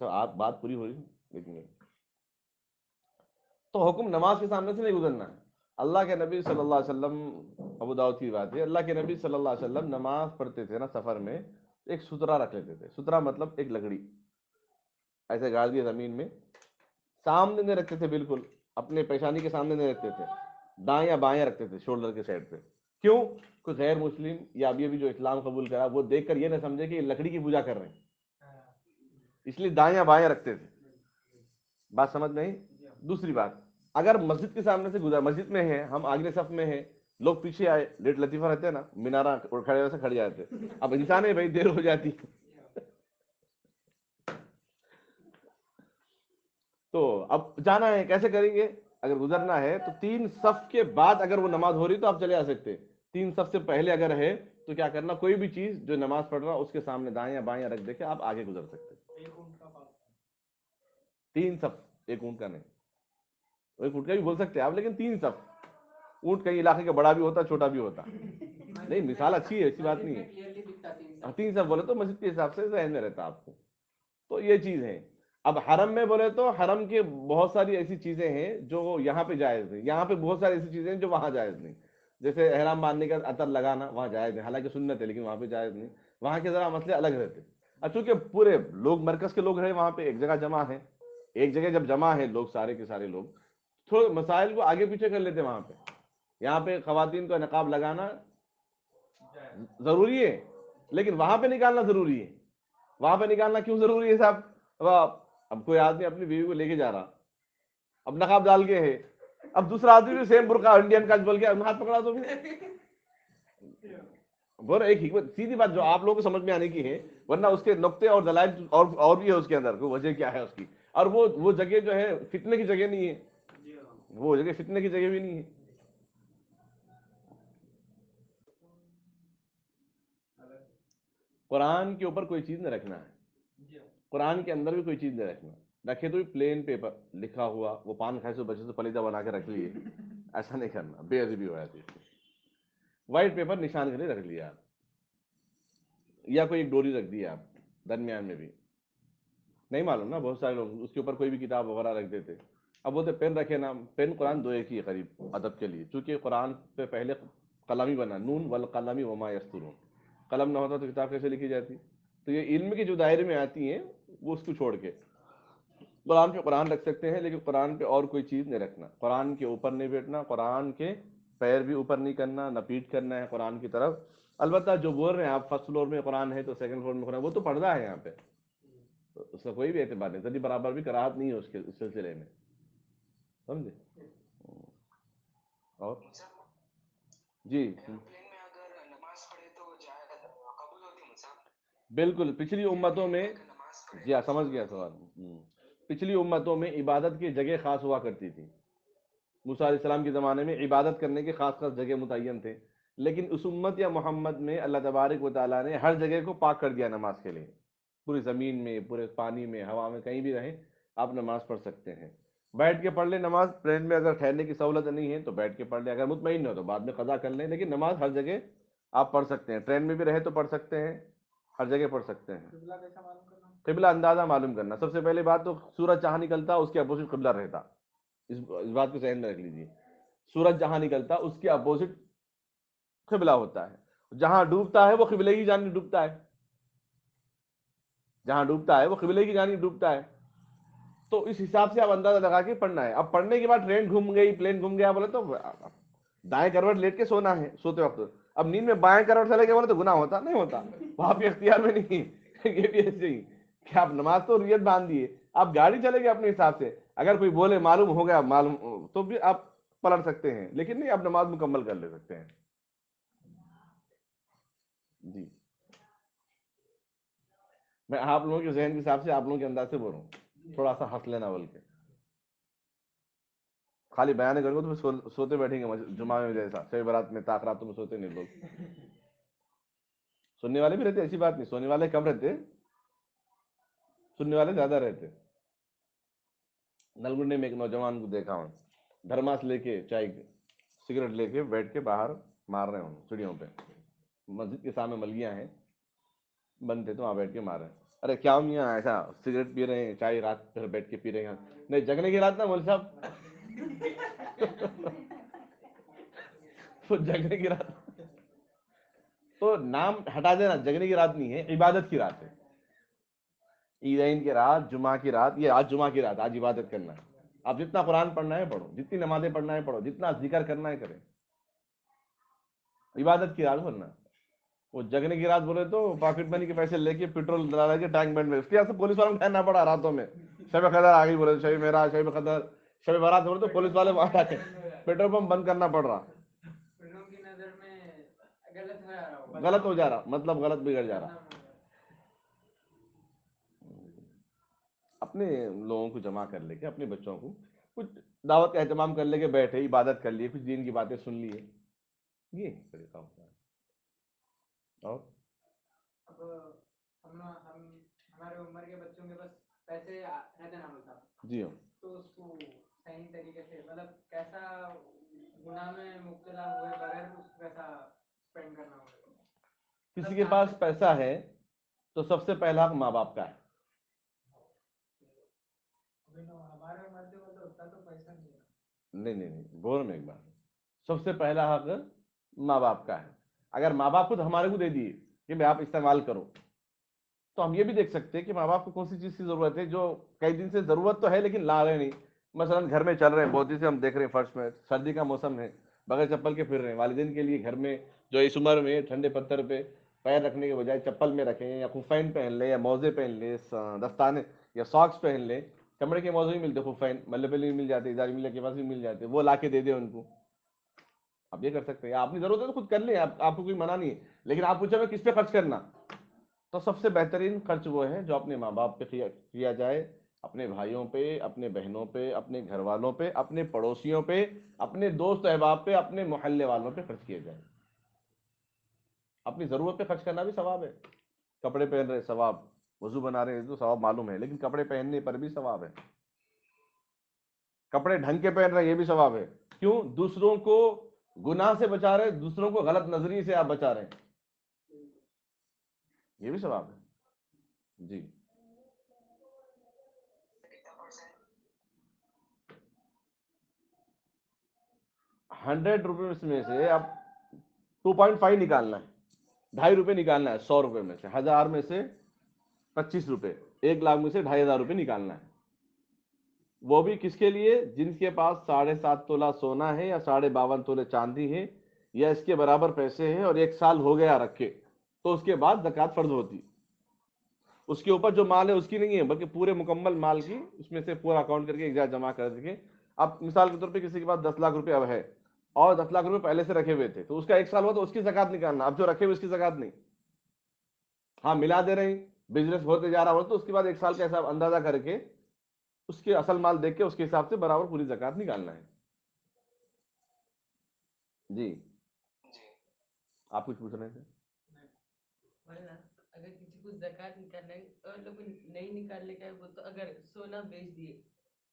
تو آپ بات پوری ہو رہی لیکن تو حکم نماز کے سامنے سے نہیں گزرنا ہے. اللہ کے نبی صلی اللہ علیہ وسلم، ابو داؤد کی بات ہے، اللہ کے نبی صلی اللہ علیہ وسلم نماز پڑھتے تھے نا سفر میں، ایک سترا رکھ لیتے تھے. سترا مطلب ایک لکڑی ایسے گاڑ دی زمین میں، سامنے نہیں رکھتے تھے، بالکل اپنے پیشانی کے سامنے نہیں رکھتے تھے، دائیں یا بائیں رکھتے تھے شولڈر کے سائڈ پہ. کیوں؟ کوئی غیر مسلم یا ابھی جو اسلام قبول کرا وہ دیکھ کر یہ نہ سمجھے کہ یہ لکڑی کی پوجا کر رہے ہیں، اس لیے دائیں یا بائیں رکھتے تھے. بات سمجھ نہیں؟ دوسری بات، اگر مسجد کے سامنے سے گزرا، مسجد میں ہے، ہم آگے صف میں ہیں، لوگ پیچھے آئے، لیٹ لطیفہ رہتے ہیں نا، مینارہ کھڑے ویسے کھڑ جاتے، اب انسان ہے بھائی، دیر ہو جاتی. تو اب جانا ہے کیسے کریں گے؟ اگر گزرنا ہے تو 3 صف کے بعد اگر وہ نماز ہو رہی تو آپ چلے آ سکتے. 3 صف سے پہلے اگر ہے تو کیا کرنا، کوئی بھی چیز جو نماز پڑھ رہا اس کے سامنے دائیں یا بائیں رکھ دے کے آپ آگے گزر سکتے. 3 صف، ایک اونٹ کا نہیں، ایک اونٹ کا بھی بول سکتے آپ، لیکن 3 صف. اونٹ کئی علاقے کا بڑا بھی ہوتا چھوٹا بھی ہوتا. نہیں، مثال اچھی ہے، ایسی بات نہیں ہے. 3 صف بولے تو مسجد کے حساب سے ذہن میں رہتا آپ کو. تو یہ چیز ہے. اب حرم میں بولے تو حرم کے بہت ساری ایسی چیزیں ہیں جو یہاں پہ جائز نہیں، یہاں پہ بہت ساری ایسی چیزیں ہیں جو وہاں جائز نہیں. جیسے احرام باندھنے کا عطر لگانا وہاں جائز ہے، حالانکہ سنت ہے لیکن وہاں پہ جائز نہیں. وہاں کے ذرا مسئلے الگ رہتے. اب چونکہ پورے لوگ مرکز کے لوگ ہیں وہاں پہ، ایک جگہ جمع ہے، ایک جگہ جب جمع ہے لوگ سارے کے سارے لوگ، تھوڑے مسائل کو آگے پیچھے کر لیتے وہاں پہ. یہاں پہ خواتین کو نقاب لگانا ضروری ہے لیکن وہاں پہ نکالنا ضروری ہے. وہاں پہ نکالنا کیوں ضروری ہے صاحب؟ اب کوئی آدمی اپنی بیوی کو لے کے جا رہا، اب نقاب ڈال کے ہے، اب دوسرا آدمی بھی سیم برقع انڈین کا بول کے ہاتھ پکڑا تو بول ایک حکمت سیدھی بات جو آپ لوگوں کو سمجھ میں آنے کی ہے، ورنہ اس کے نقطے اور دلائل اور بھی ہے اس کے اندر، کوئی وجہ کیا ہے اس کی. اور وہ جگہ جو ہے فتنے کی جگہ نہیں ہے، وہ جگہ فتنے کی جگہ بھی نہیں ہے. قرآن کے اوپر کوئی چیز نہ رکھنا ہے، قرآن کے اندر بھی کوئی چیز نہیں رکھنا. رکھے تو پلین پیپر لکھا ہوا، وہ پان کھائے سے بچے سے پلیدہ بنا کے رکھ لیے، ایسا نہیں کرنا، بے ادبی ہو جاتی. وائٹ پیپر نشان کے لیے رکھ لیا آپ، یا کوئی ایک ڈوری رکھ دی آپ درمیان میں بھی. نہیں معلوم نا، بہت سارے لوگ اس کے اوپر کوئی بھی کتاب وغیرہ رکھ دیتے. اب بولتے پین رکھے نا، پین قرآن دو ایک ہی ہے قریب ادب کے لیے، چونکہ قرآن پہ پہلے قلم ہی بنا، نون والقلم وما یسطرون، قلم نہ ہوتا تو کتاب کیسے لکھی جاتی. تو یہ علم کے جو دائرے میں آتی ہیں وہ اس کو چھوڑ کے قرآن پہ قرآن رکھ سکتے ہیں، لیکن قرآن پہ اور کوئی چیز نہیں رکھنا. قرآن کے اوپر نہیں بیٹھنا، قرآن کے پیر بھی اوپر نہیں کرنا، نہ پیٹ کرنا ہے قرآن کی طرف. البتہ جو بول رہے ہیں آپ فرسٹ فلور میں قرآن ہے تو سیکنڈ فلور میں قرآن، وہ تو پڑھ رہا ہے یہاں پہ، تو اس کا کوئی بھی اعتبار نہیں، ذری برابر بھی کراہت نہیں ہے اس کے اس سلسلے میں، سمجھے. اور جی بالکل پچھلی امتوں میں، جی ہاں سمجھ گیا سوال. پچھلی امتوں میں عبادت کی جگہ خاص ہوا کرتی تھی. موسیٰ علیہ السلام کے زمانے میں عبادت کرنے کے خاص خاص جگہ متعین تھے، لیکن اس امت یا محمد میں اللہ تبارک و تعالیٰ نے ہر جگہ کو پاک کر دیا نماز کے لیے. پوری زمین میں، پورے پانی میں، ہوا میں، کہیں بھی رہیں آپ نماز پڑھ سکتے ہیں. بیٹھ کے پڑھ لیں نماز، ٹرین میں اگر ٹھہرنے کی سہولت نہیں ہے تو بیٹھ کے پڑھ لیں، اگر مطمئن ہو تو بعد میں قضا کر لیں، لیکن نماز ہر جگہ آپ پڑھ سکتے ہیں. ٹرین میں بھی رہے تو پڑھ سکتے ہیں، ہر جگہ پڑھ سکتے ہیں. قبلہ اندازہ معلوم کرنا، سب سے پہلے بات تو سورج جہاں نکلتا اس کے اپوزٹ قبلہ رہتا. اس بات کو ذہن میں رکھ لیجیے، سورج جہاں نکلتا اس کے اپوزٹ قبلہ ہوتا ہے. جہاں ڈوبتا ہے وہ قبلے کی جانب ڈوبتا ہے، جہاں ڈوبتا ہے وہ قبلے کی جانب ڈوبتا ہے. تو اس حساب سے آپ اندازہ لگا کے پڑھنا ہے. اب پڑھنے کے بعد ٹرین گھوم گئی، پلین گھوم گیا بولے تو دائیں کروٹ لیٹ کے سونا ہے سوتے وقت. اب نیند میں بائیں کروٹ چلے گئے بولے تو گناہ ہوتا نہیں ہوتا، وہاں پہ اختیار میں نہیں. یہ بھی ایسے ہی کہ آپ نماز تو نیت باندھ دیے، آپ گاڑی چلے گئے اپنے حساب سے، اگر کوئی بولے معلوم ہو گیا معلوم تو بھی آپ پلٹ سکتے ہیں، لیکن نہیں آپ نماز مکمل کر لے سکتے ہیں. جی میں آپ لوگوں کے ذہن کے حساب سے آپ لوگوں کے انداز سے بول رہا ہوں، تھوڑا سا ہنس لینا بول کے. خالی بیان کروں گا تو سوتے بیٹھیں گے جمعہ میں، جیسا شب برات میں تاخراتوں میں سوتے نہیں لوگ. سننے والے بھی رہتے، ایسی بات نہیں، سونے والے کم رہتے، سننے والے زیادہ رہتے. نلگنڈے میں ایک نوجوان کو دیکھا ہوں، دھرماس لے کے چائے سگریٹ لے کے بیٹھ کے باہر مار رہے ہوں سیڑھیوں پہ. مسجد کے سامنے ملگیاں ہیں بند تھے تو وہاں بیٹھ کے مار رہے ہیں. ارے کیا میاں ایسا سگریٹ پی رہے ہیں, چائے رات پھر بیٹھ کے پی رہے ہیں, نہیں جگنے کی رات نا مول صاحب. تو جگنے کی رات تو نام ہٹا دینا, جگنے کی رات نہیں ہے, عبادت کی رات ہے. عیدین کی رات, جمعہ کی رات, یہ آج جمعہ کی رات, آج عبادت کرنا ہے. آپ جتنا قرآن پڑھنا ہے پڑھو, جتنی نمازیں پڑھنا ہے پڑھو, جتنا ذکر کرنا ہے کریں. عبادت کی رات بننا. وہ جگنے کی رات بولے تو پاکٹ منی کے پیسے لے کے پیٹرول ڈلا کے ٹینک بینڈ میں, اس کے سے پولیس والوں کو ٹھہرنا پڑا راتوں میں. شب قدر آ گئی بولے, شب میرا, شب قدر, شب بارات بولے تو پولیس والے وہاں آ کے پیٹرول پمپ بند کرنا پڑ رہا. غلط ہو جا رہا, مطلب غلط بگڑ جا رہا. اپنے لوگوں کو جمع کر لے کے, اپنے بچوں کو کچھ دعوت کا اہتمام کر لے کے بیٹھے, عبادت کر لیے, کچھ دین کی باتیں سن لیے, یہ طریقہ ہوتا ہے. اور ہمارے عمر کے بچوں کے پاس پیسے رہتے نا ہوتا, جی ہاں, تو اس کو صحیح طریقے سے مطلب کیسا گناہ میں مبتلا ہوئے بغیر اس کو کیسا اسپینڈ کرنا ہوگا. کسی کے پاس پیسہ ہے تو سب سے پہلا حق ماں باپ کا ہے. نہیں, بول میں ایک بار, سب سے پہلا حق ماں باپ کا ہے. اگر ماں باپ خود ہمارے کو دے دیے کہ بھائی آپ استعمال کرو, تو ہم یہ بھی دیکھ سکتے ہیں کہ ماں باپ کو کون سی چیز کی ضرورت ہے, جو کئی دن سے ضرورت تو ہے لیکن لا رہے نہیں. مثلا گھر میں چل رہے ہیں, بہت دن سے ہم دیکھ رہے ہیں فرش میں, سردی کا موسم ہے, بغیر چپل کے پھر رہے ہیں. والدین کے لیے گھر میں جو اس عمر میں ٹھنڈے پتھر پہ پیر رکھنے کے بجائے چپل میں رکھیں, یا خفین پہن لیں, یا موزے پہن لیں, دستانے یا ساکس پہن لیں. چمڑے کے موزے بھی ملتے, خفین ملے پلی بھی مل جاتے, اداری ملے کے پاس بھی مل جاتے, وہ لا کے دے دیں ان کو. آپ یہ کر سکتے ہیں, آپ کی ضرورت ہے تو خود کر لیں, آپ کو کوئی منع نہیں ہے. لیکن آپ پوچھیں میں کس پہ خرچ کرنا, تو سب سے بہترین خرچ وہ ہے جو اپنے ماں باپ پہ کیا جائے, اپنے بھائیوں پہ, اپنے بہنوں پہ, اپنے گھر والوں پہ, اپنے پڑوسیوں پہ, اپنے دوست احباب پہ, اپنے محلے والوں پہ خرچ کیا جائے. اپنی ضرورت پہ خرچ کرنا بھی ثواب ہے. کپڑے پہن رہے ثواب, وضو بنا رہے ہیں تو ثواب معلوم ہے, لیکن کپڑے پہننے پر بھی ثواب ہے. کپڑے ڈھنگ کے پہن رہے ہیں یہ بھی ثواب ہے. کیوں؟ دوسروں کو گناہ سے بچا رہے, دوسروں کو غلط نظریے سے آپ بچا رہے ہیں, یہ بھی ثواب ہے. جی 100 روپے میں سے اب 2.5 نکالنا ہے, 2.5 روپے نکالنا ہے 100 روپے میں سے, 1000 میں سے 25 روپے, 1 لاکھ میں سے 2500 روپے نکالنا ہے. وہ بھی کس کے لیے؟ جن کے پاس 7.5 تولہ سونا ہے, یا 52.5 تولے چاندی ہے, یا اس کے برابر پیسے ہیں, اور 1 سال ہو گیا رکھے, تو اس کے بعد زکوٰۃ فرض ہوتی. اس کے اوپر جو مال ہے اس کی نہیں ہے, بلکہ پورے مکمل مال کی, اس میں سے پورا اکاؤنٹ کر کے ایک جگہ جمع کر کے. اب مثال کے طور پہ کسی کے پاس 10 لاکھ روپے اب ہے, اور 10 لاکھ روپے پہلے سے رکھے ہوئے تھے, تو اس کا 1 سال ہوا تو اس کی زکوٰۃ نکالنا. اب جو رکھے ہوئے اس کی زکوٰۃ نہیں. ہاں ملا دے رہے ہیں, بزنس ہوتے جا رہا ہو تو اس کے بعد 1 سال کا حساب اندازہ کر کے, اس کے اصل مال دیکھ کے اس کے حساب سے برابر پوری زکوٰۃ نکالنا ہے. جی آپ کچھ پوچھ رہے تھے. اگر کسی کو زکوٰۃ نکالنا ہے اور لوگ نہیں نکالنے کا ہے, وہ تو اگر سونا بیچ دیے,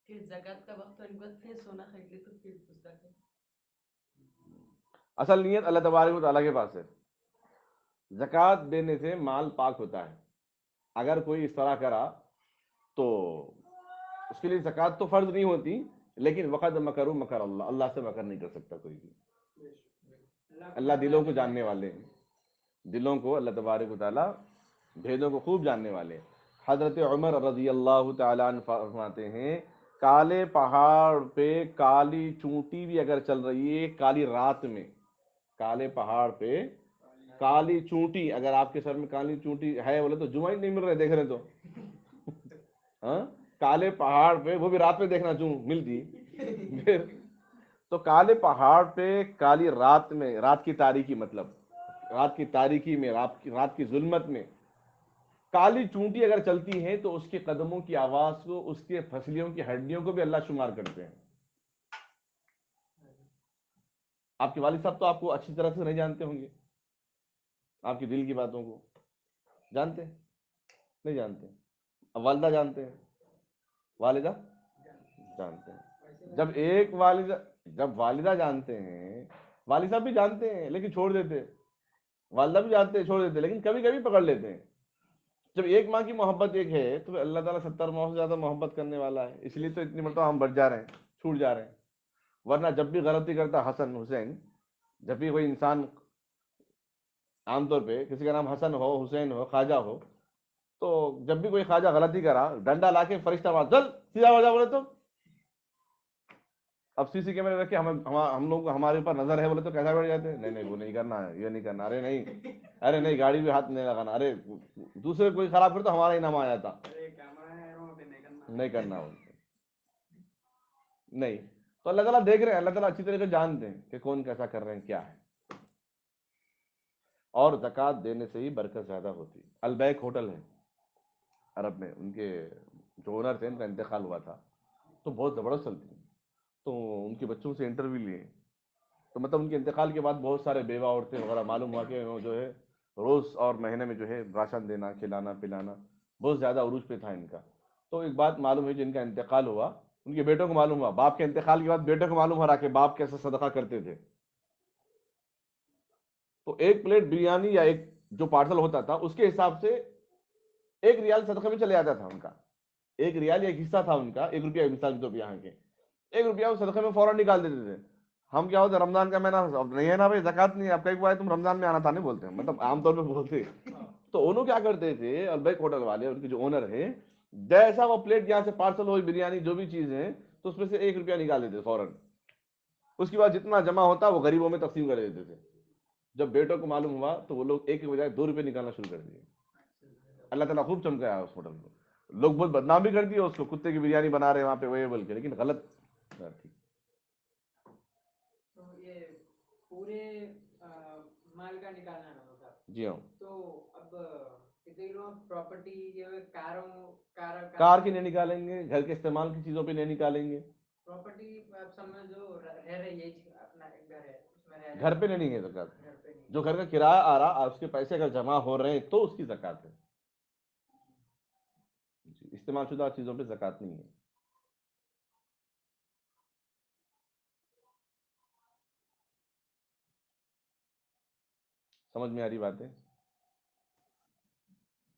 پھر زکوٰۃ کا وقت ہونے کے بعد پھر سونا خرید لے, تو پھر اس کا اصل نیت اللہ تبارک و تعالیٰ کے پاس ہے. زکوٰۃ دینے سے مال پاک ہوتا ہے. اگر کوئی اس طرح کرا تو اس کے لیے زکوٰۃ تو فرض نہیں ہوتی, لیکن وقت مکروا مکر اللہ, اللہ سے مکر نہیں کر سکتا کوئی بھی. اللہ دلوں کو جاننے والے ہیں, دلوں کو اللہ تبارک و تعالیٰ بھیدوں کو خوب جاننے والے. حضرت عمر رضی اللہ تعالیٰ عنہ فرماتے ہیں, کالے پہاڑ پہ کالی چونٹی بھی اگر چل رہی ہے کالی رات میں, کالے پہاڑ پہ کالی چونٹی, اگر آپ کے سر میں کالی چونٹی ہے بولے تو جمعہ ہی نہیں مل رہے دیکھ رہے تو, ہاں کالے پہاڑ پہ, وہ بھی رات میں دیکھنا چوں ملتی پھر. تو کالے پہاڑ پہ کالی رات میں, رات کی تاریکی مطلب رات کی تاریکی میں, رات کی ظلمت میں کالی چونٹی اگر چلتی ہے, تو اس کے قدموں کی آواز کو, اس کے پھسلیوں کی ہڈیوں کو بھی اللہ شمار کرتے ہیں. آپ کے والد صاحب تو آپ کو اچھی طرح سے نہیں جانتے ہوں گے, آپ کی دل کی باتوں کو جانتے ہیں نہیں جانتے. اب والدہ جانتے ہیں, والدہ جانتے ہیں. جب ایک والدہ, جب والدہ جانتے ہیں, والد صاحب بھی جانتے ہیں لیکن چھوڑ دیتے, والدہ بھی جانتے ہیں چھوڑ دیتے, لیکن کبھی کبھی پکڑ لیتے ہیں. جب ایک ماں کی محبت ایک ہے تو اللہ تعالیٰ 70 ماہ سے زیادہ محبت کرنے والا ہے، اس لیے تو اتنی مرتبہ ہم بچ جا رہے ہیں، چھوٹ جا رہے ہیں. ورنہ جب بھی غلطی کرتا حسن حسین، جب بھی کوئی انسان، عام طور پہ کسی کا نام حسن ہو، حسین ہو، خواجہ ہو، تو جب بھی کوئی خواجہ غلطی کرا، ڈنڈا لا کے فرشتہ مار، چل سیدھا ہو جا بولے تو. اب سی سی کیمرے رکھ کے ہم لوگ کو ہمارے اوپر نظر ہے بولے تو کیسا بیٹھ جاتے ہیں؟ نہیں نہیں وہ نہیں کرنا ہے، یہ نہیں کرنا، ارے نہیں، ارے نہیں گاڑی بھی ہاتھ نہیں لگانا، ارے دوسرے کوئی خراب کر تو ہمارا ہی نام آ جاتا. نہیں کرنا نہیں. تو اللہ تعالیٰ دیکھ رہے ہیں، اللہ تعالیٰ اچھی طریقے سے جانتے ہیں کہ کون کیسا کر رہے ہیں کیا ہے. اور زکوٰۃ دینے سے ہی برکت زیادہ ہوتی ہے. البیک ہوٹل ہے عرب میں، ان کے جو اونر تھے ان کا انتقال ہوا تھا، تو بہت زبردست چلتی تھی. تو ان کے بچوں سے انٹرویو لیے، تو مطلب ان کے انتقال کے بعد بہت سارے بیوہ عورتیں وغیرہ معلوم ہوا کہ وہ جو ہے روز اور مہینے میں جو ہے راشن دینا، کھلانا پلانا بہت زیادہ عروج پہ تھا ان کا. تو ایک بات معلوم ہے، جن کا انتقال ہوا ان کے بیٹوں کو معلوم ہوا، باپ کے انتقال کے بعد بیٹوں کو معلوم ہو رہا کہ باپ کیسے صدقہ کرتے تھے. تو ایک پلیٹ بریانی یا ایک جو پارسل ہوتا تھا اس کے حساب سے 1 ریال صدقے میں چلے جاتا تھا ان کا. 1 ریال ایک حصہ تھا ان کا، 1 روپیہ مثال کے طور پہ یہاں کے 1 روپیہ وہ صدقے میں فوراً نکال دیتے تھے. ہم کیا ہوتے رمضان کا مہینہ اب نہیں ہے نا بھائی، زکات نہیں ہے، اب کئی بار تم رمضان میں آنا تھا نہیں بولتے ہیں، مطلب عام طور پہ بولتے. تو انہوں کیا کرتے تھے البیک ہوٹل والے، ان کے جو اونر ہیں، جیسا وہ پلیٹ یہاں سے پارسل ہوئی بریانی جو بھی چیز ہے تو اس میں سے 1 روپیہ نکال دیتے فوراً. اس کے بعد جتنا جمع ہوتا وہ غریبوں میں تقسیم کر دیتے تھے. جب بیٹوں کو معلوم ہوا تو وہ لوگ ایک کے بجائے 2 روپے نکالنا شروع کر دیے. اللہ تعالیٰ خوب چمکایا اس ہوٹل کو. لوگ بہت بدنام بھی کر دیے اس کو، کتے کی بریانی بنا رہے ہیں وہاں پہ وہ بول کے، لیکن غلط. تو یہ پورے مال کا نکالنا ہوگا. جی ہاں. تو اب کتنے لوگ پراپرٹی کار کی نہیں نکالیں گے، گھر کے استعمال کی چیزوں پہ نہیں نکالیں گے. پراپرٹی سمجھو رہ رہی ہے اپنا ایک گھر ہے اس میں رہ گھر پہ نہیں ہے زکات. گھر پہ نہیں. جو گھر کا کرایہ آ رہا اس کے پیسے اگر جمع ہو رہے ہیں تو اس کی زکات ہے. استعمال شدہ چیزوں پہ زکات نہیں ہے. سمجھ میں آ رہی بات ہے؟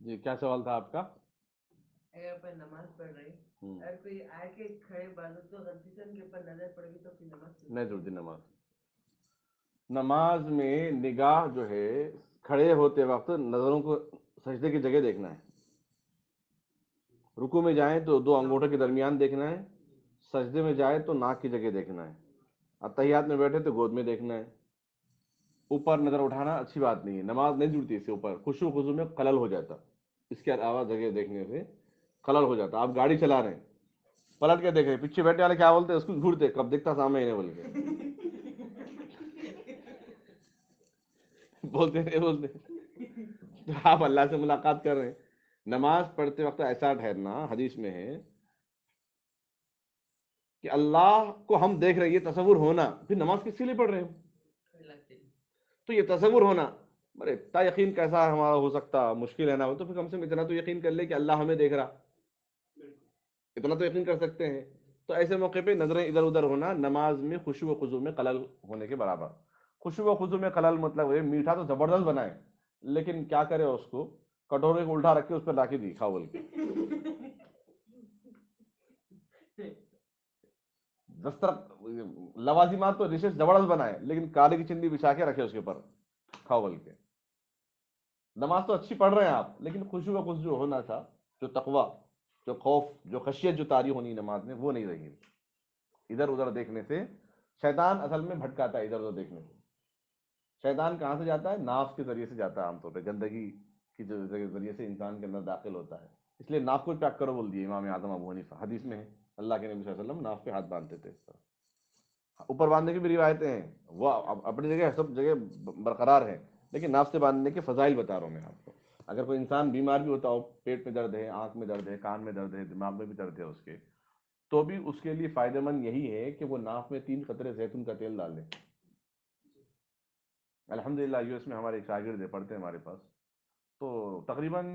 جی کیا سوال تھا آپ کا؟ اگر اپن نماز پڑھ رہے اگر کوئی آ کے کھڑے بازو تو غلطی سے ان کے اوپر نظر پڑ گئی تو پھر نماز نہیں ضرورتی. نماز میں نگاہ جو ہے کھڑے ہوتے وقت نظروں کو سجدے کی جگہ دیکھنا ہے. رکوع میں جائیں تو 2 انگوٹھوں کے درمیان دیکھنا ہے، سجدے میں جائے تو ناک کی جگہ دیکھنا ہے، اتحیات میں بیٹھے تو گود میں دیکھنا ہے. اوپر نظر اٹھانا اچھی بات نہیں ہے، نماز نہیں جڑتی اس سے اوپر، خشوع و خضوع میں خلل ہو جاتا. اس کے علاوہ جگہ دیکھنے سے خلل ہو جاتا. آپ گاڑی چلا رہے ہیں، پلٹ کے دیکھ رہے ہیں، پیچھے بیٹھے والے کیا بولتے ہیں اس کو گھورتے کب دیکھتا سامنے ہی نہیں بول کے بولتے نہیں بولتے. تو آپ اللہ سے ملاقات کر رہے ہیں. نماز پڑھتے وقت ایسا ٹھہرنا حدیث میں ہے کہ اللہ کو ہم دیکھ رہے ہیں، یہ تصور ہونا، پھر نماز کس کے لیے پڑھ رہے ہیں؟ تو یہ تصور ہونا، ارے اتنا یقین کیسا ہمارا ہو سکتا، مشکل ہے نا. تو پھر کم سے کم اتنا تو یقین کر لے کہ اللہ ہمیں دیکھ رہا، اتنا تو یقین کر سکتے ہیں. تو ایسے موقع پہ نظریں ادھر ادھر ہونا نماز میں خشوع و خضوع میں خلل ہونے کے برابر. خشوع و خضوع میں خلل مطلب ہے میٹھا تو زبردست بنائے لیکن کیا کرے اس کو کٹورے کو الٹا رکھ کے اس پہ لا کے دی کھاؤ بول کے. لوازمات تو ڈشز زبردست بنائے لیکن کالے کی چندی بچھا کے رکھے اس کے اوپر کھاؤ بول کے. نماز تو اچھی پڑھ رہے ہیں آپ لیکن خشوع و خضوع ہونا تھا، جو تقوی، جو خوف، جو خشیت جو طاری ہونی نماز میں وہ نہیں رہی. ادھر ادھر دیکھنے سے شیطان اصل میں بھٹکاتا ہے. ادھر ادھر دیکھنے سے شیطان کہاں سے جاتا ہے؟ ناف کے ذریعے سے جاتا ہے. عام طور پہ گندگی کی ذریعے سے انسان کے اندر داخل ہوتا ہے. اس لیے ناف کو پیک کرو بول دیے امام اعظم ابو حنیفہ. حدیث میں ہے اللہ کے نبی صلی اللہ علیہ وسلم ناف پہ ہاتھ باندھتے تھے. اس طرح اوپر باندھنے کی بھی روایتیں ہیں، وہ اپنی جگہ سب جگہ برقرار ہیں، لیکن ناف سے باندھنے کے فضائل بتا رہا ہوں میں آپ کو. اگر کوئی انسان بیمار بھی ہوتا ہو، پیٹ میں درد ہے، آنکھ میں درد ہے، کان میں درد ہے، دماغ میں بھی درد ہے اس کے، تو بھی اس کے لیے فائدہ مند یہی ہے کہ وہ ناف میں 3 قطرے زیتون کا تیل ڈال لے. الحمدللہ یو ایس میں ہمارے ایک شاگرد ہے، پڑھتے ہیں ہمارے پاس، تو تقریباً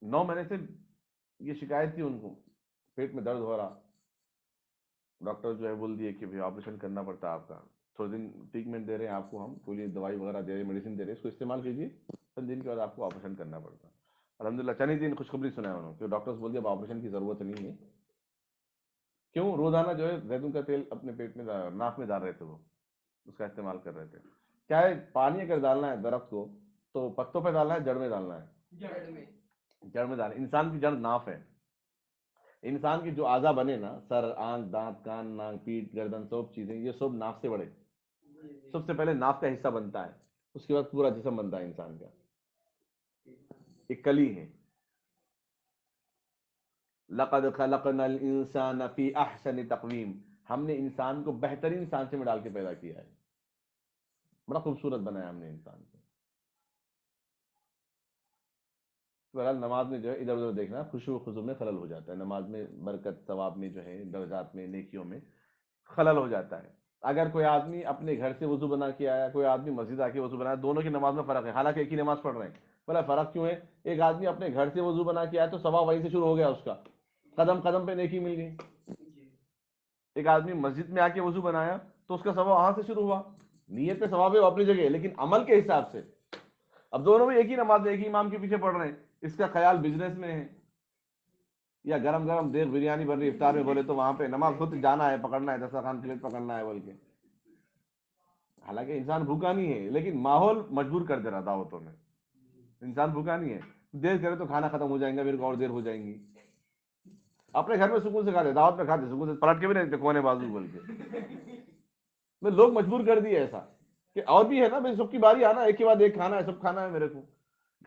9 مہینے سے یہ شکایت تھی ان کو، پیٹ میں درد ہو رہا. ڈاکٹر جو ہے بول دیے کہ آپریشن کرنا پڑتا ہے آپ کا. تھوڑے دن ٹریٹمنٹ دے رہے ہیں آپ کو، ہم پوری دوائی وغیرہ دے رہے ہیں، میڈیسن دے رہے ہیں، اس کو استعمال کیجیے، 3 دن کے بعد آپ کو آپریشن کرنا پڑتا. الحمدللہ چند دن خوشخبری سنا ہے انہوں نے کہ ڈاکٹرز بول دیا اب آپریشن کی ضرورت نہیں ہے. کیوں؟ روزانہ جو ہے زیتون کا تیل اپنے پیٹ میں ناک میں ڈال رہے تھے، وہ اس کا استعمال کر رہے تھے. کیا ہے، پانی اگر ڈالنا ہے درخت کو تو پتوں پہ ڈالنا ہے، جڑ میں ڈالنا ہے؟ جڑ میں ڈالنا. انسان کی جڑ ناف ہے. انسان کی جو اعضا بنے نا، سر، آنکھ، دانت، کان، ناک، پیٹھ، گردن، سب چیزیں یہ سب ناف سے بڑے. سب سے پہلے ناف کا حصہ بنتا ہے، اس کے بعد پورا جسم بنتا ہے انسان کا. ایک کلی ہے. لقد خلقنا الانسان فی احسن تقویم. ہم نے انسان کو بہترین سانچے میں ڈال کے پیدا کیا ہے. بڑا خوبصورت بنایا ہم نے انسان کو. بہرحال نماز میں جو ہے ادھر ادھر دیکھنا خشوع و خضوع میں خلل ہو جاتا ہے. نماز میں برکت ثواب میں جو ہے درجات میں نیکیوں میں خلل ہو جاتا ہے. اگر کوئی آدمی اپنے گھر سے وضو بنا کے آیا، کوئی آدمی مسجد آ کے وضو بنایا، دونوں کی نماز میں فرق ہے، حالانکہ ایک ہی نماز پڑھ رہے ہیں. بولا فرق کیوں ہے؟ ایک آدمی اپنے گھر سے وضو بنا کے آیا تو ثواب وہیں سے شروع ہو گیا، اس کا قدم قدم پہ نیکی مل گئی. ایک آدمی مسجد میں آ کے وضو بنایا تو اس کا ثواب وہاں سے شروع ہوا. نیت پہ ثواب ہے وہ اپنی جگہ ہے، لیکن عمل کے حساب سے اب دونوں میں ایک ہی نماز ایک ہی امام کے پیچھے پڑھ رہے ہیں. اس کا خیال بزنس میں ہے یا گرم گرم دیکھ بریانی بن رہی افطار میں، بولے تو وہاں پہ نماز خود جانا ہے، پکڑنا ہے، دسترخوان پلیٹ پکڑنا ہے بول کے. حالانکہ انسان بھوکا نہیں ہے، لیکن ماحول مجبور کر دے رہا دعوتوں میں. انسان بھوکا نہیں ہے، دیر کرے تو کھانا ختم ہو جائیں گا، پھر اور دیر ہو جائیں گی. اپنے گھر میں سکون سے کھاتے، دعوت میں کھاتے سکون سے، پلٹ کے بھی نہیں دیتے کونے بازو بول کے. لوگ مجبور کر دیے ایسا کہ اور بھی ہے نا بھائی، سب کی باری آنا، ایک کے بعد ایک کھانا ہے، سب کھانا ہے میرے کو.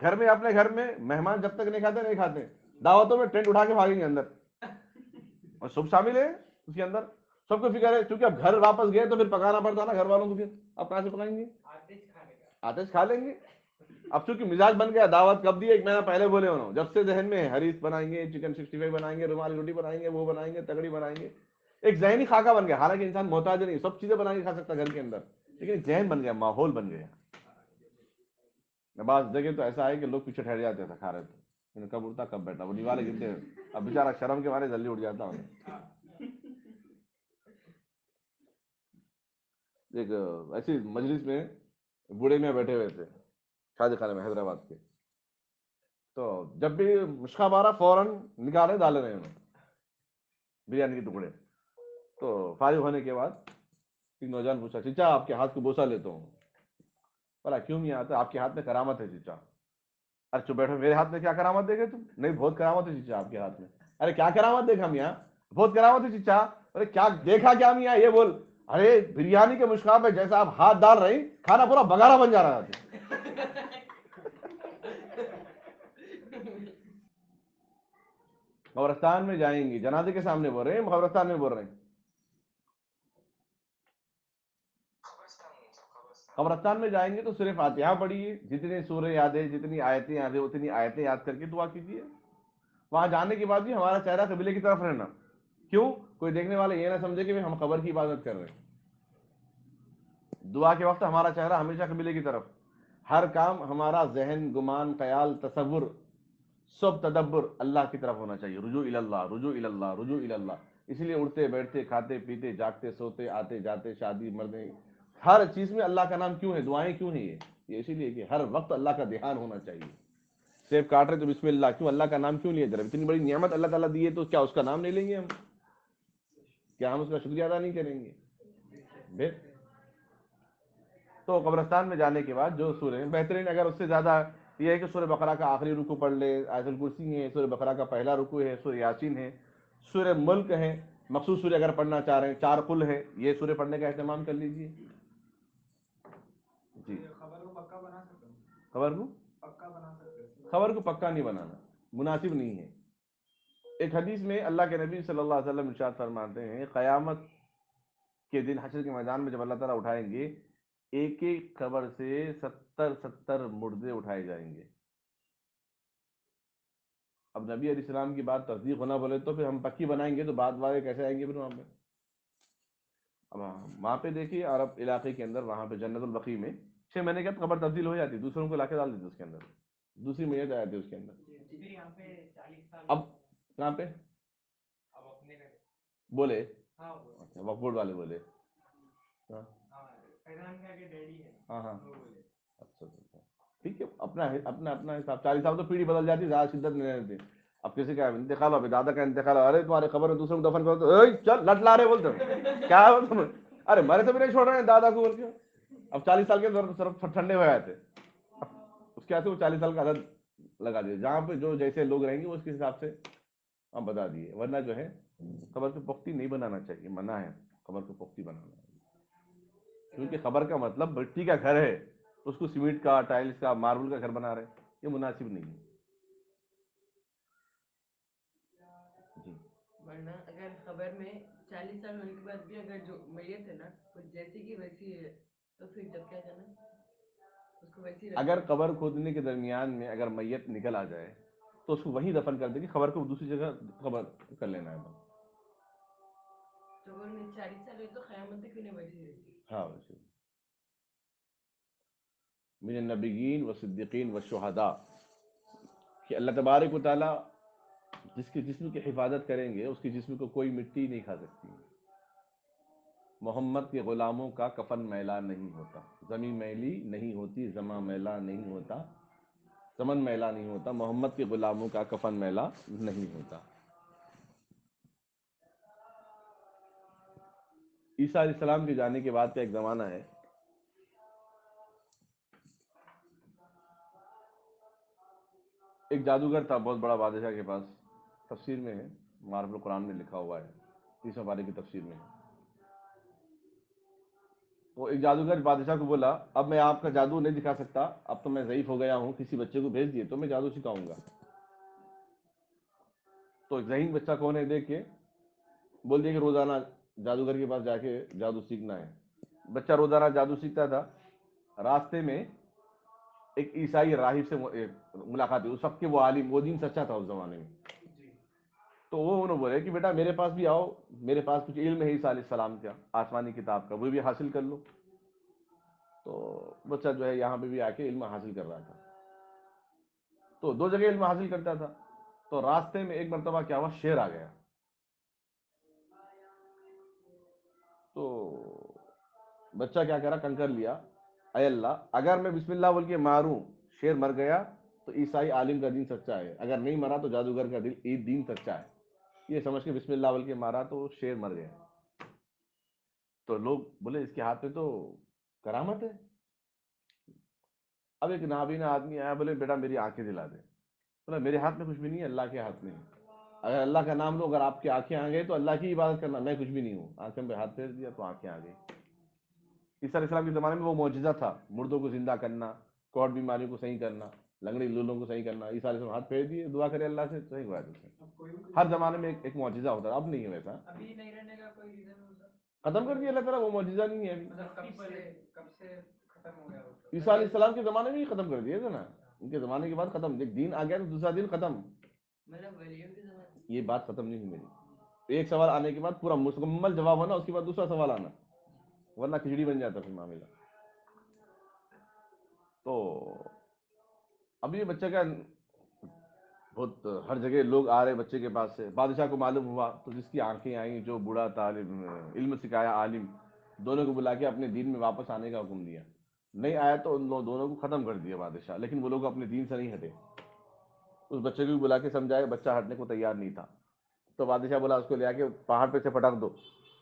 گھر میں اپنے گھر میں مہمان جب تک نہیں کھاتے. دعوتوں میں ٹینٹ اٹھا کے بھاگیں گے اندر، اور سب شامل ہے اس کے اندر. سب کو فکر ہے کیونکہ اب گھر واپس گئے تو پھر پکانا پڑتا نا گھر والوں کو، پھر اب کہاں سے پکائیں گے؟ آتش کھا لیں گے. اب چونکہ مزاج بن گیا، دعوت کب دی؟ ایک مہینہ پہلے بولے انہوں، جب سے ذہن میں حریص بنائیں گے، چکن 65 بنائیں گے، رومالی روٹی بنائیں گے، وہ بنائیں گے، تگڑی بنائیں گے. ایک ذہنی خاکہ بن گیا. حالانکہ انسان محتاج نہیں، سب چیزیں بنا کے کھا سکتا گھر کے اندر، لیکن ذہن بن گیا، ماحول بن گیا. بعض جگہ تو ایسا ہے کہ لوگ پیچھے ٹھہر جاتے تھے کھا رہے تھے، کب اٹھتا کب بیٹھا، وہ دیوالے گرتے. اب بیچارہ شرم کے مارے جلدی اٹھ جاتا ہوں. ایک ایسی مجلس میں بوڑھے میں بیٹھے ہوئے تھے شادی خانے میں حیدرآباد کے. تو جب بھی مشکا مارا فوراً نکالے ڈالے رہے انہوں بریانی کے ٹکڑے. تو فارغ ہونے کے بعد ایک نوجوان پوچھا، چچا آپ کے ہاتھ کو بوسا لیتا ہوں. بولا کیوں نہیں آتا؟ آپ کے ہاتھ میں کرامت ہے چچا. ارے چپ بیٹھو، میرے ہاتھ میں کیا کرامت دے گے تم؟ نہیں بہت کرامت ہے چچا آپ کے ہاتھ میں. ارے کیا کرامت دیکھا میاں؟ بہت کرامت ہے چچا. ارے کیا دیکھا کیا میاں یہ بول. ارے بریانی کے مشکا پہ جیسا آپ ہاتھ ڈال رہے ہیں کھانا پورا بگارا بن جا رہا تھا. قبرستان میں جائیں گے، جنازے کے سامنے بول رہے ہیں، قبرستان میں بول رہے ہیں. قبرستان میں جائیں گے تو صرف فاتحہ پڑھیے، جتنے سورہ یاد ہے، جتنی آیتیں یاد ہے، اتنی آیتیں یاد کر کے دعا کیجیے. وہاں جانے کے بعد بھی ہمارا چہرہ قبلے کی طرف رہنا. کیوں؟ کوئی دیکھنے والا یہ نہ سمجھے کہ ہم قبر کی عبادت کر رہے ہیں. دعا کے وقت ہمارا چہرہ ہمیشہ قبلے کی طرف. ہر کام ہمارا ذہن، گمان، خیال، تصور، سب تدبر اللہ کی طرف ہونا چاہیے. رجوع اللہ، رجوع اللہ، رجوع اللہ. اسی لیے اٹھتے بیٹھتے، کھاتے پیتے، جاگتے سوتے، آتے جاتے، شادی مردیں، ہر چیز میں اللہ کا نام کیوں ہے؟ دعائیں کیوں ہیں؟ یہ اسی لیے کہ ہر وقت اللہ کا دھیان ہونا چاہیے. سیب کاٹ رہے تو بسم اللہ، کیوں؟ اللہ کا نام کیوں لیے؟ جب اتنی بڑی نعمت اللہ تعالیٰ دی ہے تو کیا اس کا نام نہیں لیں گے ہم؟ کیا ہم اس کا شکریہ ادا نہیں کریں گے؟ تو قبرستان میں جانے کے بعد جو سورہ بہترین، اگر اس سے زیادہ یہ ہے کہ سورہ بقرہ کا آخری رکوع پڑھ لے، آیت الکرسی ہے، سورہ بقرہ کا پہلا رکوع ہے، سورہ یاسین ہے، سورہ ملک ہے، مخصوص سورہ اگر پڑھنا چاہ رہے ہیں، 4 قل ہے، یہ سورہ پڑھنے کا اہتمام کر لیجیے. جی خبر کو پکا بنا سکتے ہیں. خبر کو پکا نہیں بنانا مناسب نہیں ہے. ایک حدیث میں اللہ کے نبی صلی اللہ علیہ وسلم ارشاد فرماتے ہیں، قیامت کے دن حشر کے میدان میں جب اللہ تعالیٰ اٹھائیں گے، ایک ایک قبر سے 70 مردے اٹھائے جائیں گے. اب نبی علیہ السلام کی بات تصدیق ہونا بولے تو پھر ہم پکی بنائیں گے تو بعد والے کیسے آئیں گے پھر وہاں پہ؟ اب وہاں پہ دیکھیے عرب علاقے کے اندر، وہاں پہ جنت البقیع میں 6 مہینے کے بعد قبر تبدیل ہو جاتی، دوسروں کو لا کے ڈال دیتے اس کے اندر، دوسری میت آ جاتی اس کے اندر. اب کہاں پہ بولے؟ اچھا وقفورڈ والے بولے. ہاں ہاں اچھا اچھا. ٹھیک ہے، اپنا اپنا اپنا حساب. 40 سال تو پیڑھی بدل جاتی ہے، زیادہ شدت میں رہتے. اب کسی کا انتقال ہو، ابھی دادا کا انتقال ہو، ارے تمہارے قبر میں دوسرے کو دفن کرو تو اے چل لٹ لا رہے بولتے ہو. کیا ہے تم؟ ارے مرے تو بھی نہیں چھوڑ رہے ہیں دادا کو بول کے. اب 40 سال کے طرف ٹھنڈے ہو جاتے. اس کے بعد وہ 40 سال کا عدد لگا دیے، جہاں پہ جو جیسے لوگ رہیں گے اس کے حساب سے ہم بتا دیے. ورنہ جو ہے قبر کو پختی نہیں بنانا چاہیے، منع ہے قبر کو پختی بنانا. کیونکہ قبر کا مطلب مٹی کا گھر ہے، اس کو سیمنٹ کا، ٹائلز کا، ماربل کا گھر بنا رہے، یہ مناسب نہیں ہے. جی ورنہ اگر خبر میں 40 سال ہونے کے بعد بھی اگر جو میت ہے نا وہ جیسی کی ویسی ہے تو پھر جب کیا کرنا، اس کو ویسی اگر رکھنا. قبر کھودنے کے درمیان میں اگر میت نکل آ جائے تو اس کو وہیں دفن کر دے گی، خبر کو دوسری جگہ خبر کر لینا ہے. تو وہ 40 سال ہوئی تو قیامت تک انہیں ویسی رہتی. ہاں ویسے من النبیین و صدیقین و شہداء کہ اللہ تبارک و تعالی جس کے جسم کی حفاظت کریں گے اس کے جسم کو کوئی مٹی نہیں کھا سکتی. محمد کے غلاموں کا کفن میلا نہیں ہوتا، زمین میلی نہیں ہوتی، زماں میلا نہیں ہوتا، زمن میلا نہیں ہوتا، محمد کے غلاموں کا کفن میلا نہیں ہوتا. عیسیٰ علیہ السلام کے جانے کے بعد کا ایک زمانہ ہے، ایک جادوگر تھا بہت بڑا بادشاہ کے پاس. تفسیر میں ہے، معرف القرآن میں لکھا ہوا ہے، 30 پارے کی تفسیر میں. وہ ایک جادوگر بادشاہ کو بولا اب میں آپ کا جادو نہیں دکھا سکتا، اب تو میں ضعیف ہو گیا ہوں، کسی بچے کو بھیج دیے تو میں جادو سکھاؤں گا. تو ایک ذہین بچہ کون ہے دیکھ کے بول دیا کہ روزانہ جادوگر کے پاس جا کے جادو سیکھنا ہے. بچہ روزانہ جادو سیکھتا تھا. راستے میں ایک عیسائی راہب سے ملاقات ہوئی. اس وقت کے وہ عالم، وہ دین سچا تھا اس زمانے میں. تو وہ انہوں بولے کہ بیٹا میرے پاس بھی آؤ، میرے پاس کچھ علم ہے عیسیٰ علیہ السلام کا، آسمانی کتاب کا، وہ بھی حاصل کر لو. تو بچہ جو ہے یہاں پہ بھی آ کے علم حاصل کر رہا تھا. تو 2 جگہ علم حاصل کرتا تھا. تو راستے میں ایک مرتبہ کیا ہوا، شیر آ گیا. تو بچہ کیا کرا، کنکر لیا، اے اللہ اگر میں بسم اللہ بول کے ماروں شیر مر گیا تو عیسائی عالم کا دین سچا ہے، اگر نہیں مرا تو جادوگر کا دین سچا ہے. یہ سمجھ کے بسم اللہ بول کے مارا تو شیر مر گیا. تو لوگ بولے اس کے ہاتھ میں تو کرامت ہے. اب ایک نابینا آدمی آیا، بولے بیٹا میری آنکھیں دلا دے. بولا میرے ہاتھ میں کچھ بھی نہیں ہے، اللہ کے ہاتھ میں ہے. اگر اللہ کا نام لو، اگر آپ کی آنکھیں آ گئی تو اللہ کی عبادت کرنا، میں کچھ بھی نہیں ہوں. آنکھوں پہ ہاتھ پھیر دیا تو آنکھیں آ گئی. عیسیٰ علیہ السلام کے زمانے میں وہ معجزہ تھا، مردوں کو زندہ کرنا، کوڑ بیماریوں کو صحیح کرنا، لنگڑی لولوں کو صحیح کرنا. عیسیٰ علیہ السلام ہاتھ پھیر دیے، دعا کرے اللہ سے، صحیح ہوا. ہر زمانے میں ایک معجزہ ہوتا ہے. اب نہیں ہے ویسا، ختم کر دیا اللہ تعالیٰ، وہ معجزہ نہیں ہے ابھی. عیسیٰ علیہ السلام کے زمانے میں ہی ختم کر دیا تھا نا، ان کے زمانے کے بعد ختم. ایک دین آ گیا تو دوسرا دین ختم. یہ بات ختم نہیں ہوئی میری. ایک سوال آنے کے بعد پورا مکمل جواب ہونا، اس کے بعد دوسرا سوال آنا، ورنہ کھچڑی بن جاتا پھر معاملہ. تو اب یہ بچے کا بہت ہر جگہ لوگ آ رہے بچے کے پاس سے. بادشاہ کو معلوم ہوا تو جس کی آنکھیں آئیں، جو بوڑھا طالب علم سکھایا عالم، دونوں کو بلا کے اپنے دین میں واپس آنے کا حکم دیا. نہیں آیا تو ان دونوں کو ختم کر دیا بادشاہ، لیکن وہ لوگ اپنے دین سے نہیں ہٹے. اس بچے کو بھی بلا کے سمجھائے، بچہ ہٹنے کو تیار نہیں تھا. تو بادشاہ بولا اس کو لے آ کے پہاڑ پہ سے پٹک دو.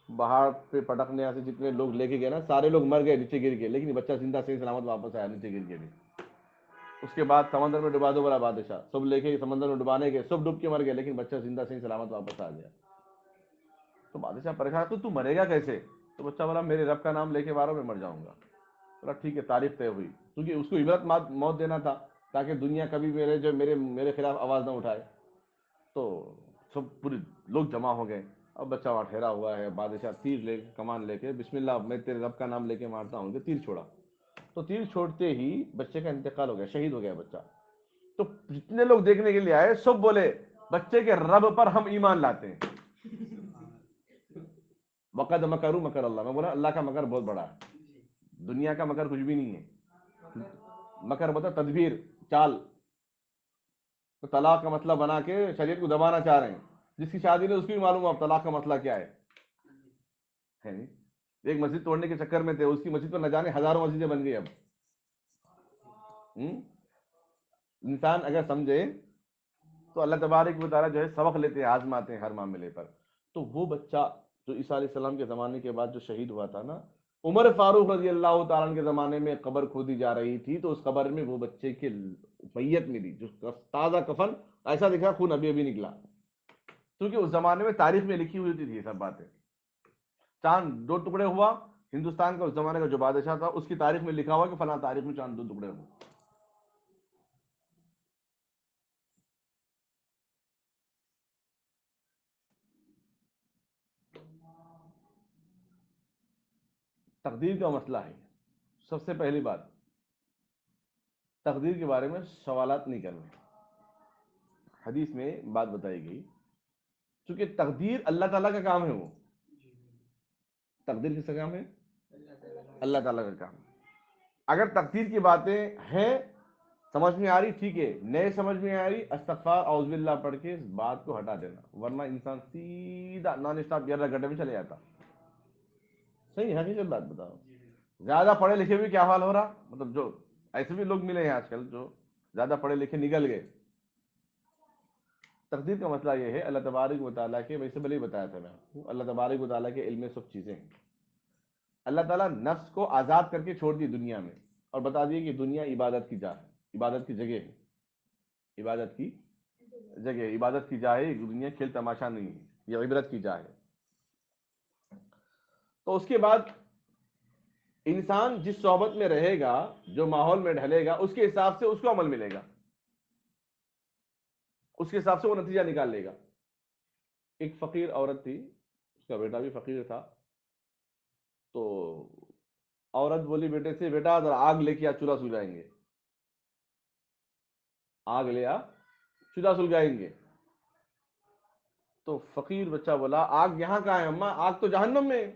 پہاڑ پہ پٹکنے سے جتنے لوگ لے کے گئے نا، سارے لوگ مر گئے نیچے گر کے، لیکن بچہ زندہ صحیح سلامت واپس آیا نیچے گر کے بھی. اس کے بعد سمندر میں ڈبا دو بولا بادشاہ. سب لے کے سمندر میں ڈبانے گئے، سب ڈوب کے مر گئے، لیکن بچہ زندہ صحیح سلامت واپس آ گیا. تو بادشاہ پریشان، تو مرے گا کیسے؟ تو بچہ بولا میرے رب کا نام لے کے مارو میں مر جاؤں گا. بولا ٹھیک ہے، تاریخ طے ہوئی. کیونکہ اس کو عبرت موت دینا تھا تاکہ دنیا کبھی میرے خلاف آواز نہ اٹھائے. تو سب پورے لوگ جمع ہو گئے. اب بچہ وہاں ٹھہرا ہوا ہے. بادشاہ تیر لے کے، کمان لے کے، بسم اللہ میں تیرے رب کا نام لے کے مارتا ہوں، کہ تیر چھوڑا. تو تیر چھوڑتے ہی بچے کا انتقال ہو گیا، شہید ہو گیا بچہ. تو جتنے لوگ دیکھنے کے لیے آئے سب بولے بچے کے رب پر ہم ایمان لاتے ہیں. وقد مکروا مکر اللہ. میں بولا اللہ کا مکر بہت بڑا ہے، دنیا کا مکر کچھ بھی نہیں ہے. مکر مطلب تدبیر، چال. تو طلاق کا مسئلہ بنا کے شریعت کو دبانا چاہ رہے ہیں. جس کی شادی نہیں اس کی بھی معلوم اب طلاق کا مسئلہ کیا ہے. ایک مسجد توڑنے کے چکر میں تھے، اس کی مسجد پر نہ جانے ہزاروں مسجدیں بن گئی. اب انسان اگر سمجھے تو اللہ تبارک و تعالیٰ جو ہے سبق لیتے ہیں، آزماتے ہیں ہر معاملے پر. تو وہ بچہ جو عیسیٰ علیہ السلام کے زمانے کے بعد جو شہید ہوا تھا نا، عمر فاروق رضی اللہ تعالیٰ عنہ کے زمانے میں قبر کھودی جا رہی تھی، تو اس قبر میں وہ بچے کی میت ملی، جو تازہ کفن، ایسا دکھا خون ابھی ابھی نکلا. کیونکہ اس زمانے میں تاریخ میں لکھی ہوئی تھی یہ سب باتیں. چاند 2 ٹکڑے ہوا، ہندوستان کا اس زمانے کا جو بادشاہ تھا اس کی تاریخ میں لکھا ہوا کہ فلاں تاریخ میں چاند 2 ٹکڑے ہوئے. تقدیر کا مسئلہ ہے. سب سے پہلی بات، تقدیر کے بارے میں سوالات نہیں کرنے. حدیث میں بات بتائی گئی، چونکہ تقدیر اللہ تعالیٰ کا کام ہے. وہ تقدیر کس کا کام ہے؟ اللہ تعالیٰ کا کام. اگر تقدیر کی باتیں ہیں سمجھ میں آ رہی، ٹھیک ہے. نئے سمجھ میں آ رہی، استغفار اعوذ باللہ پڑھ کے اس بات کو ہٹا دینا، ورنہ انسان سیدھا نان اسٹاپ گرا گڈے میں چلے جاتا. صحیح حقیقت بات بتاؤ. زیادہ پڑھے لکھے بھی کیا حال ہو رہا، مطلب جو ایسے بھی لوگ ملے ہیں آج کل جو زیادہ پڑھے لکھے نکل گئے. تقدیر کا مسئلہ یہ ہے، اللہ تبارک و تعالیٰ کے، ویسے بھلے ہی بتایا تھا میں آپ کو، اللہ تبارک و تعالیٰ کے علم میں سب چیزیں ہیں. اللہ تعالیٰ نفس کو آزاد کر کے چھوڑ دی دنیا میں، اور بتا دیے کہ دنیا عبادت کی جا ہے، عبادت کی جگہ ہے. عبادت کی جگہ، عبادت کی جا ہے. دنیا کھیل تماشا نہیں ہے، یہ عبرت کی جا ہے. تو اس کے بعد انسان جس صحبت میں رہے گا، جو ماحول میں ڈھلے گا، اس کے حساب سے اس کو عمل ملے گا، اس کے حساب سے وہ نتیجہ نکال لے گا. ایک فقیر عورت تھی، اس کا بیٹا بھی فقیر تھا. تو عورت بولی بیٹے سے، بیٹا ذرا آگ لے کے آ، چولہا سلگائیں گے. آگ لے آ، چولہا سلگائیں گے. تو فقیر بچہ بولا آگ یہاں کہاں ہے اماں، آگ تو جہنم میں ہے.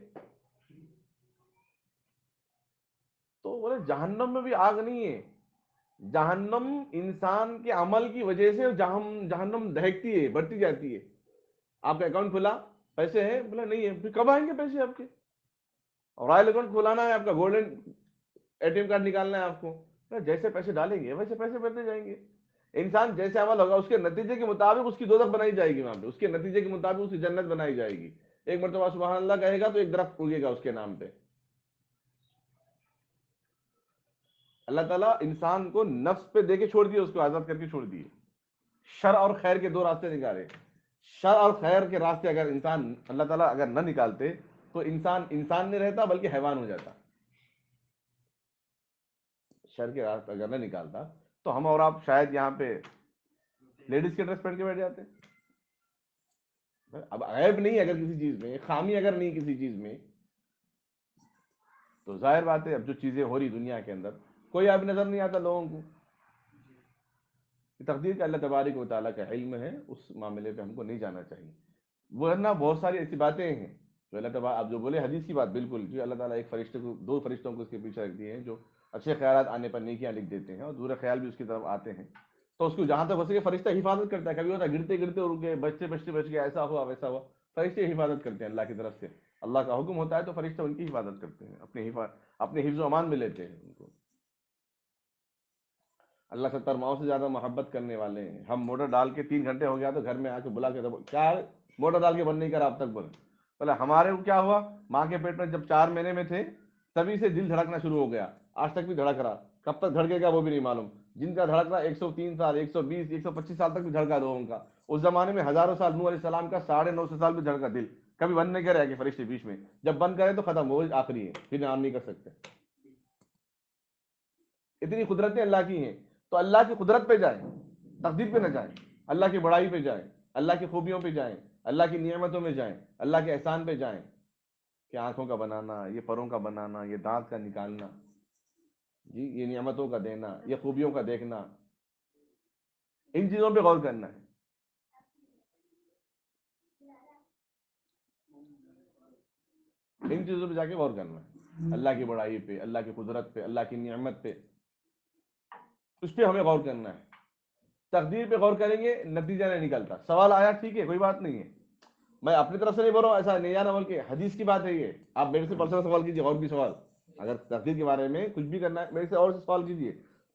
تو بولے جہنم میں بھی آگ نہیں ہے، جہنم انسان کے عمل کی وجہ سے جہنم دہکتی ہے، بڑھتی جاتی ہے. آپ کا اکاؤنٹ کھلا، پیسے ہیں؟ بولا نہیں ہے. پھر کب آئیں گے پیسے آپ کے؟ رائل اکاؤنٹ کھلانا ہے آپ کا، golden A T M card نکالنا ہے آپ کو. جیسے پیسے ڈالیں گے ویسے پیسے بڑھتے جائیں گے. انسان جیسے عمل ہوگا اس کے نتیجے کے مطابق اس کی دوزخ بنائی جائے گی، وہاں پہ اس کے نتیجے کے مطابق اس کی جنت بنائی جائے گی. ایک مرتبہ سبحان اللہ کہے گا تو ایک درخت اگے گا اس کے نام پہ. اللہ تعالیٰ انسان کو نفس پہ دے کے چھوڑ دیے، اس کو آزاد کر کے چھوڑ دیے. شر اور خیر کے 2 راستے نکالے. شر اور خیر کے راستے اگر انسان اللہ تعالیٰ اگر نہ نکالتے تو انسان نہیں رہتا بلکہ حیوان ہو جاتا. شر کے راستے اگر نہ نکالتا تو ہم اور آپ شاید یہاں پہ لیڈیز کے ڈریس پہن کے بیٹھ جاتے. اب عیب نہیں اگر کسی چیز میں، خامی اگر نہیں کسی چیز میں، تو ظاہر بات ہے اب جو چیزیں ہو رہی دنیا کے اندر کوئی اب نظر نہیں آتا لوگوں کو. تقدیر کا اللہ تبارک و تعالیٰ کا علم ہے، اس معاملے پہ ہم کو نہیں جانا چاہیے. ورنہ بہت ساری ایسی باتیں ہیں جو اللہ تعالیٰ، آپ جو بولے حدیث کی بات بالکل، جو اللہ تعالیٰ ایک فرشتے کو، 2 فرشتوں کو اس کے پیچھے رکھ دیے ہیں جو اچھے خیالات آنے پر نیکیاں لکھ دیتے ہیں، اور برے خیال بھی اس کی طرف آتے ہیں. تو اس کو جہاں تک ہو سکے فرشتہ حفاظت کرتا ہے. کبھی ہوتا ہے گرتے گرتے رک گئے، بچتے بچتے بچ گئے، ایسا ہوا ویسا ہوا، فرشتے حفاظت کرتے ہیں اللہ کی طرف سے. اللہ کا حکم ہوتا ہے تو فرشتہ ان کی حفاظت کرتے ہیں، اپنے حفظ و امان میں لیتے ہیں ان کو. اللہ 70 ماؤں سے زیادہ محبت کرنے والے ہیں. ہم موٹر ڈال کے 3 گھنٹے ہو گیا تو گھر میں آ کے بلا کے کیا موٹر ڈال کے بند نہیں کرا اب تک؟ بولے ہمارے کو کیا ہوا، ماں کے پیٹ میں جب 4 مہینے میں تھے تبھی سے دل دھڑکنا شروع ہو گیا، آج تک بھی دھڑک رہا. کب تک دھڑکے گا وہ بھی نہیں معلوم. جن کا دھڑک رہا 103 سال، 120، 125 سال تک بھی دھڑکا لوگوں کا. اس زمانے میں ہزاروں سال، نوح علیہ السلام کا 950 سال بھی دھڑکا دل، کبھی بند نہیں کرے کہ فرشتے بیچ میں جب بند کرے تو ختم، وہ آخری ہے، پھر نام نہیں کر سکتے. اتنی قدرتیں اللہ کی ہیں. تو اللہ کی قدرت پہ جائیں، تقدیر پہ نہ جائیں. اللہ کی بڑائی پہ جائیں، اللہ کی خوبیوں پہ جائیں، اللہ کی نعمتوں میں جائیں، اللہ کے احسان پہ جائیں. کہ آنکھوں کا بنانا، یہ پروں کا بنانا، یہ دانت کا نکالنا، جی یہ نعمتوں کا دینا، یہ خوبیوں کا دیکھنا، ان چیزوں پہ غور کرنا ہے. ان چیزوں پہ جا کے غور کرنا ہے، اللہ کی بڑائی پہ، اللہ کی قدرت پہ، اللہ کی نعمت پہ، اس پہ ہمیں غور کرنا ہے. تقدیر پہ غور کریں گے نتیجہ نہیں نکلتا. سوال آیا ٹھیک ہے، کوئی بات نہیں ہے، میں اپنی طرف سے نہیں بول رہا ہوں، ایسا نہیں جانا، بلکہ حدیث کی بات ہے یہ. آپ میرے سے پرسنل سوال کیجیے، اور بھی سوال اگر تقدیر کے بارے میں کچھ بھی کرنا ہے میرے سے اور سے سوال کیجیے.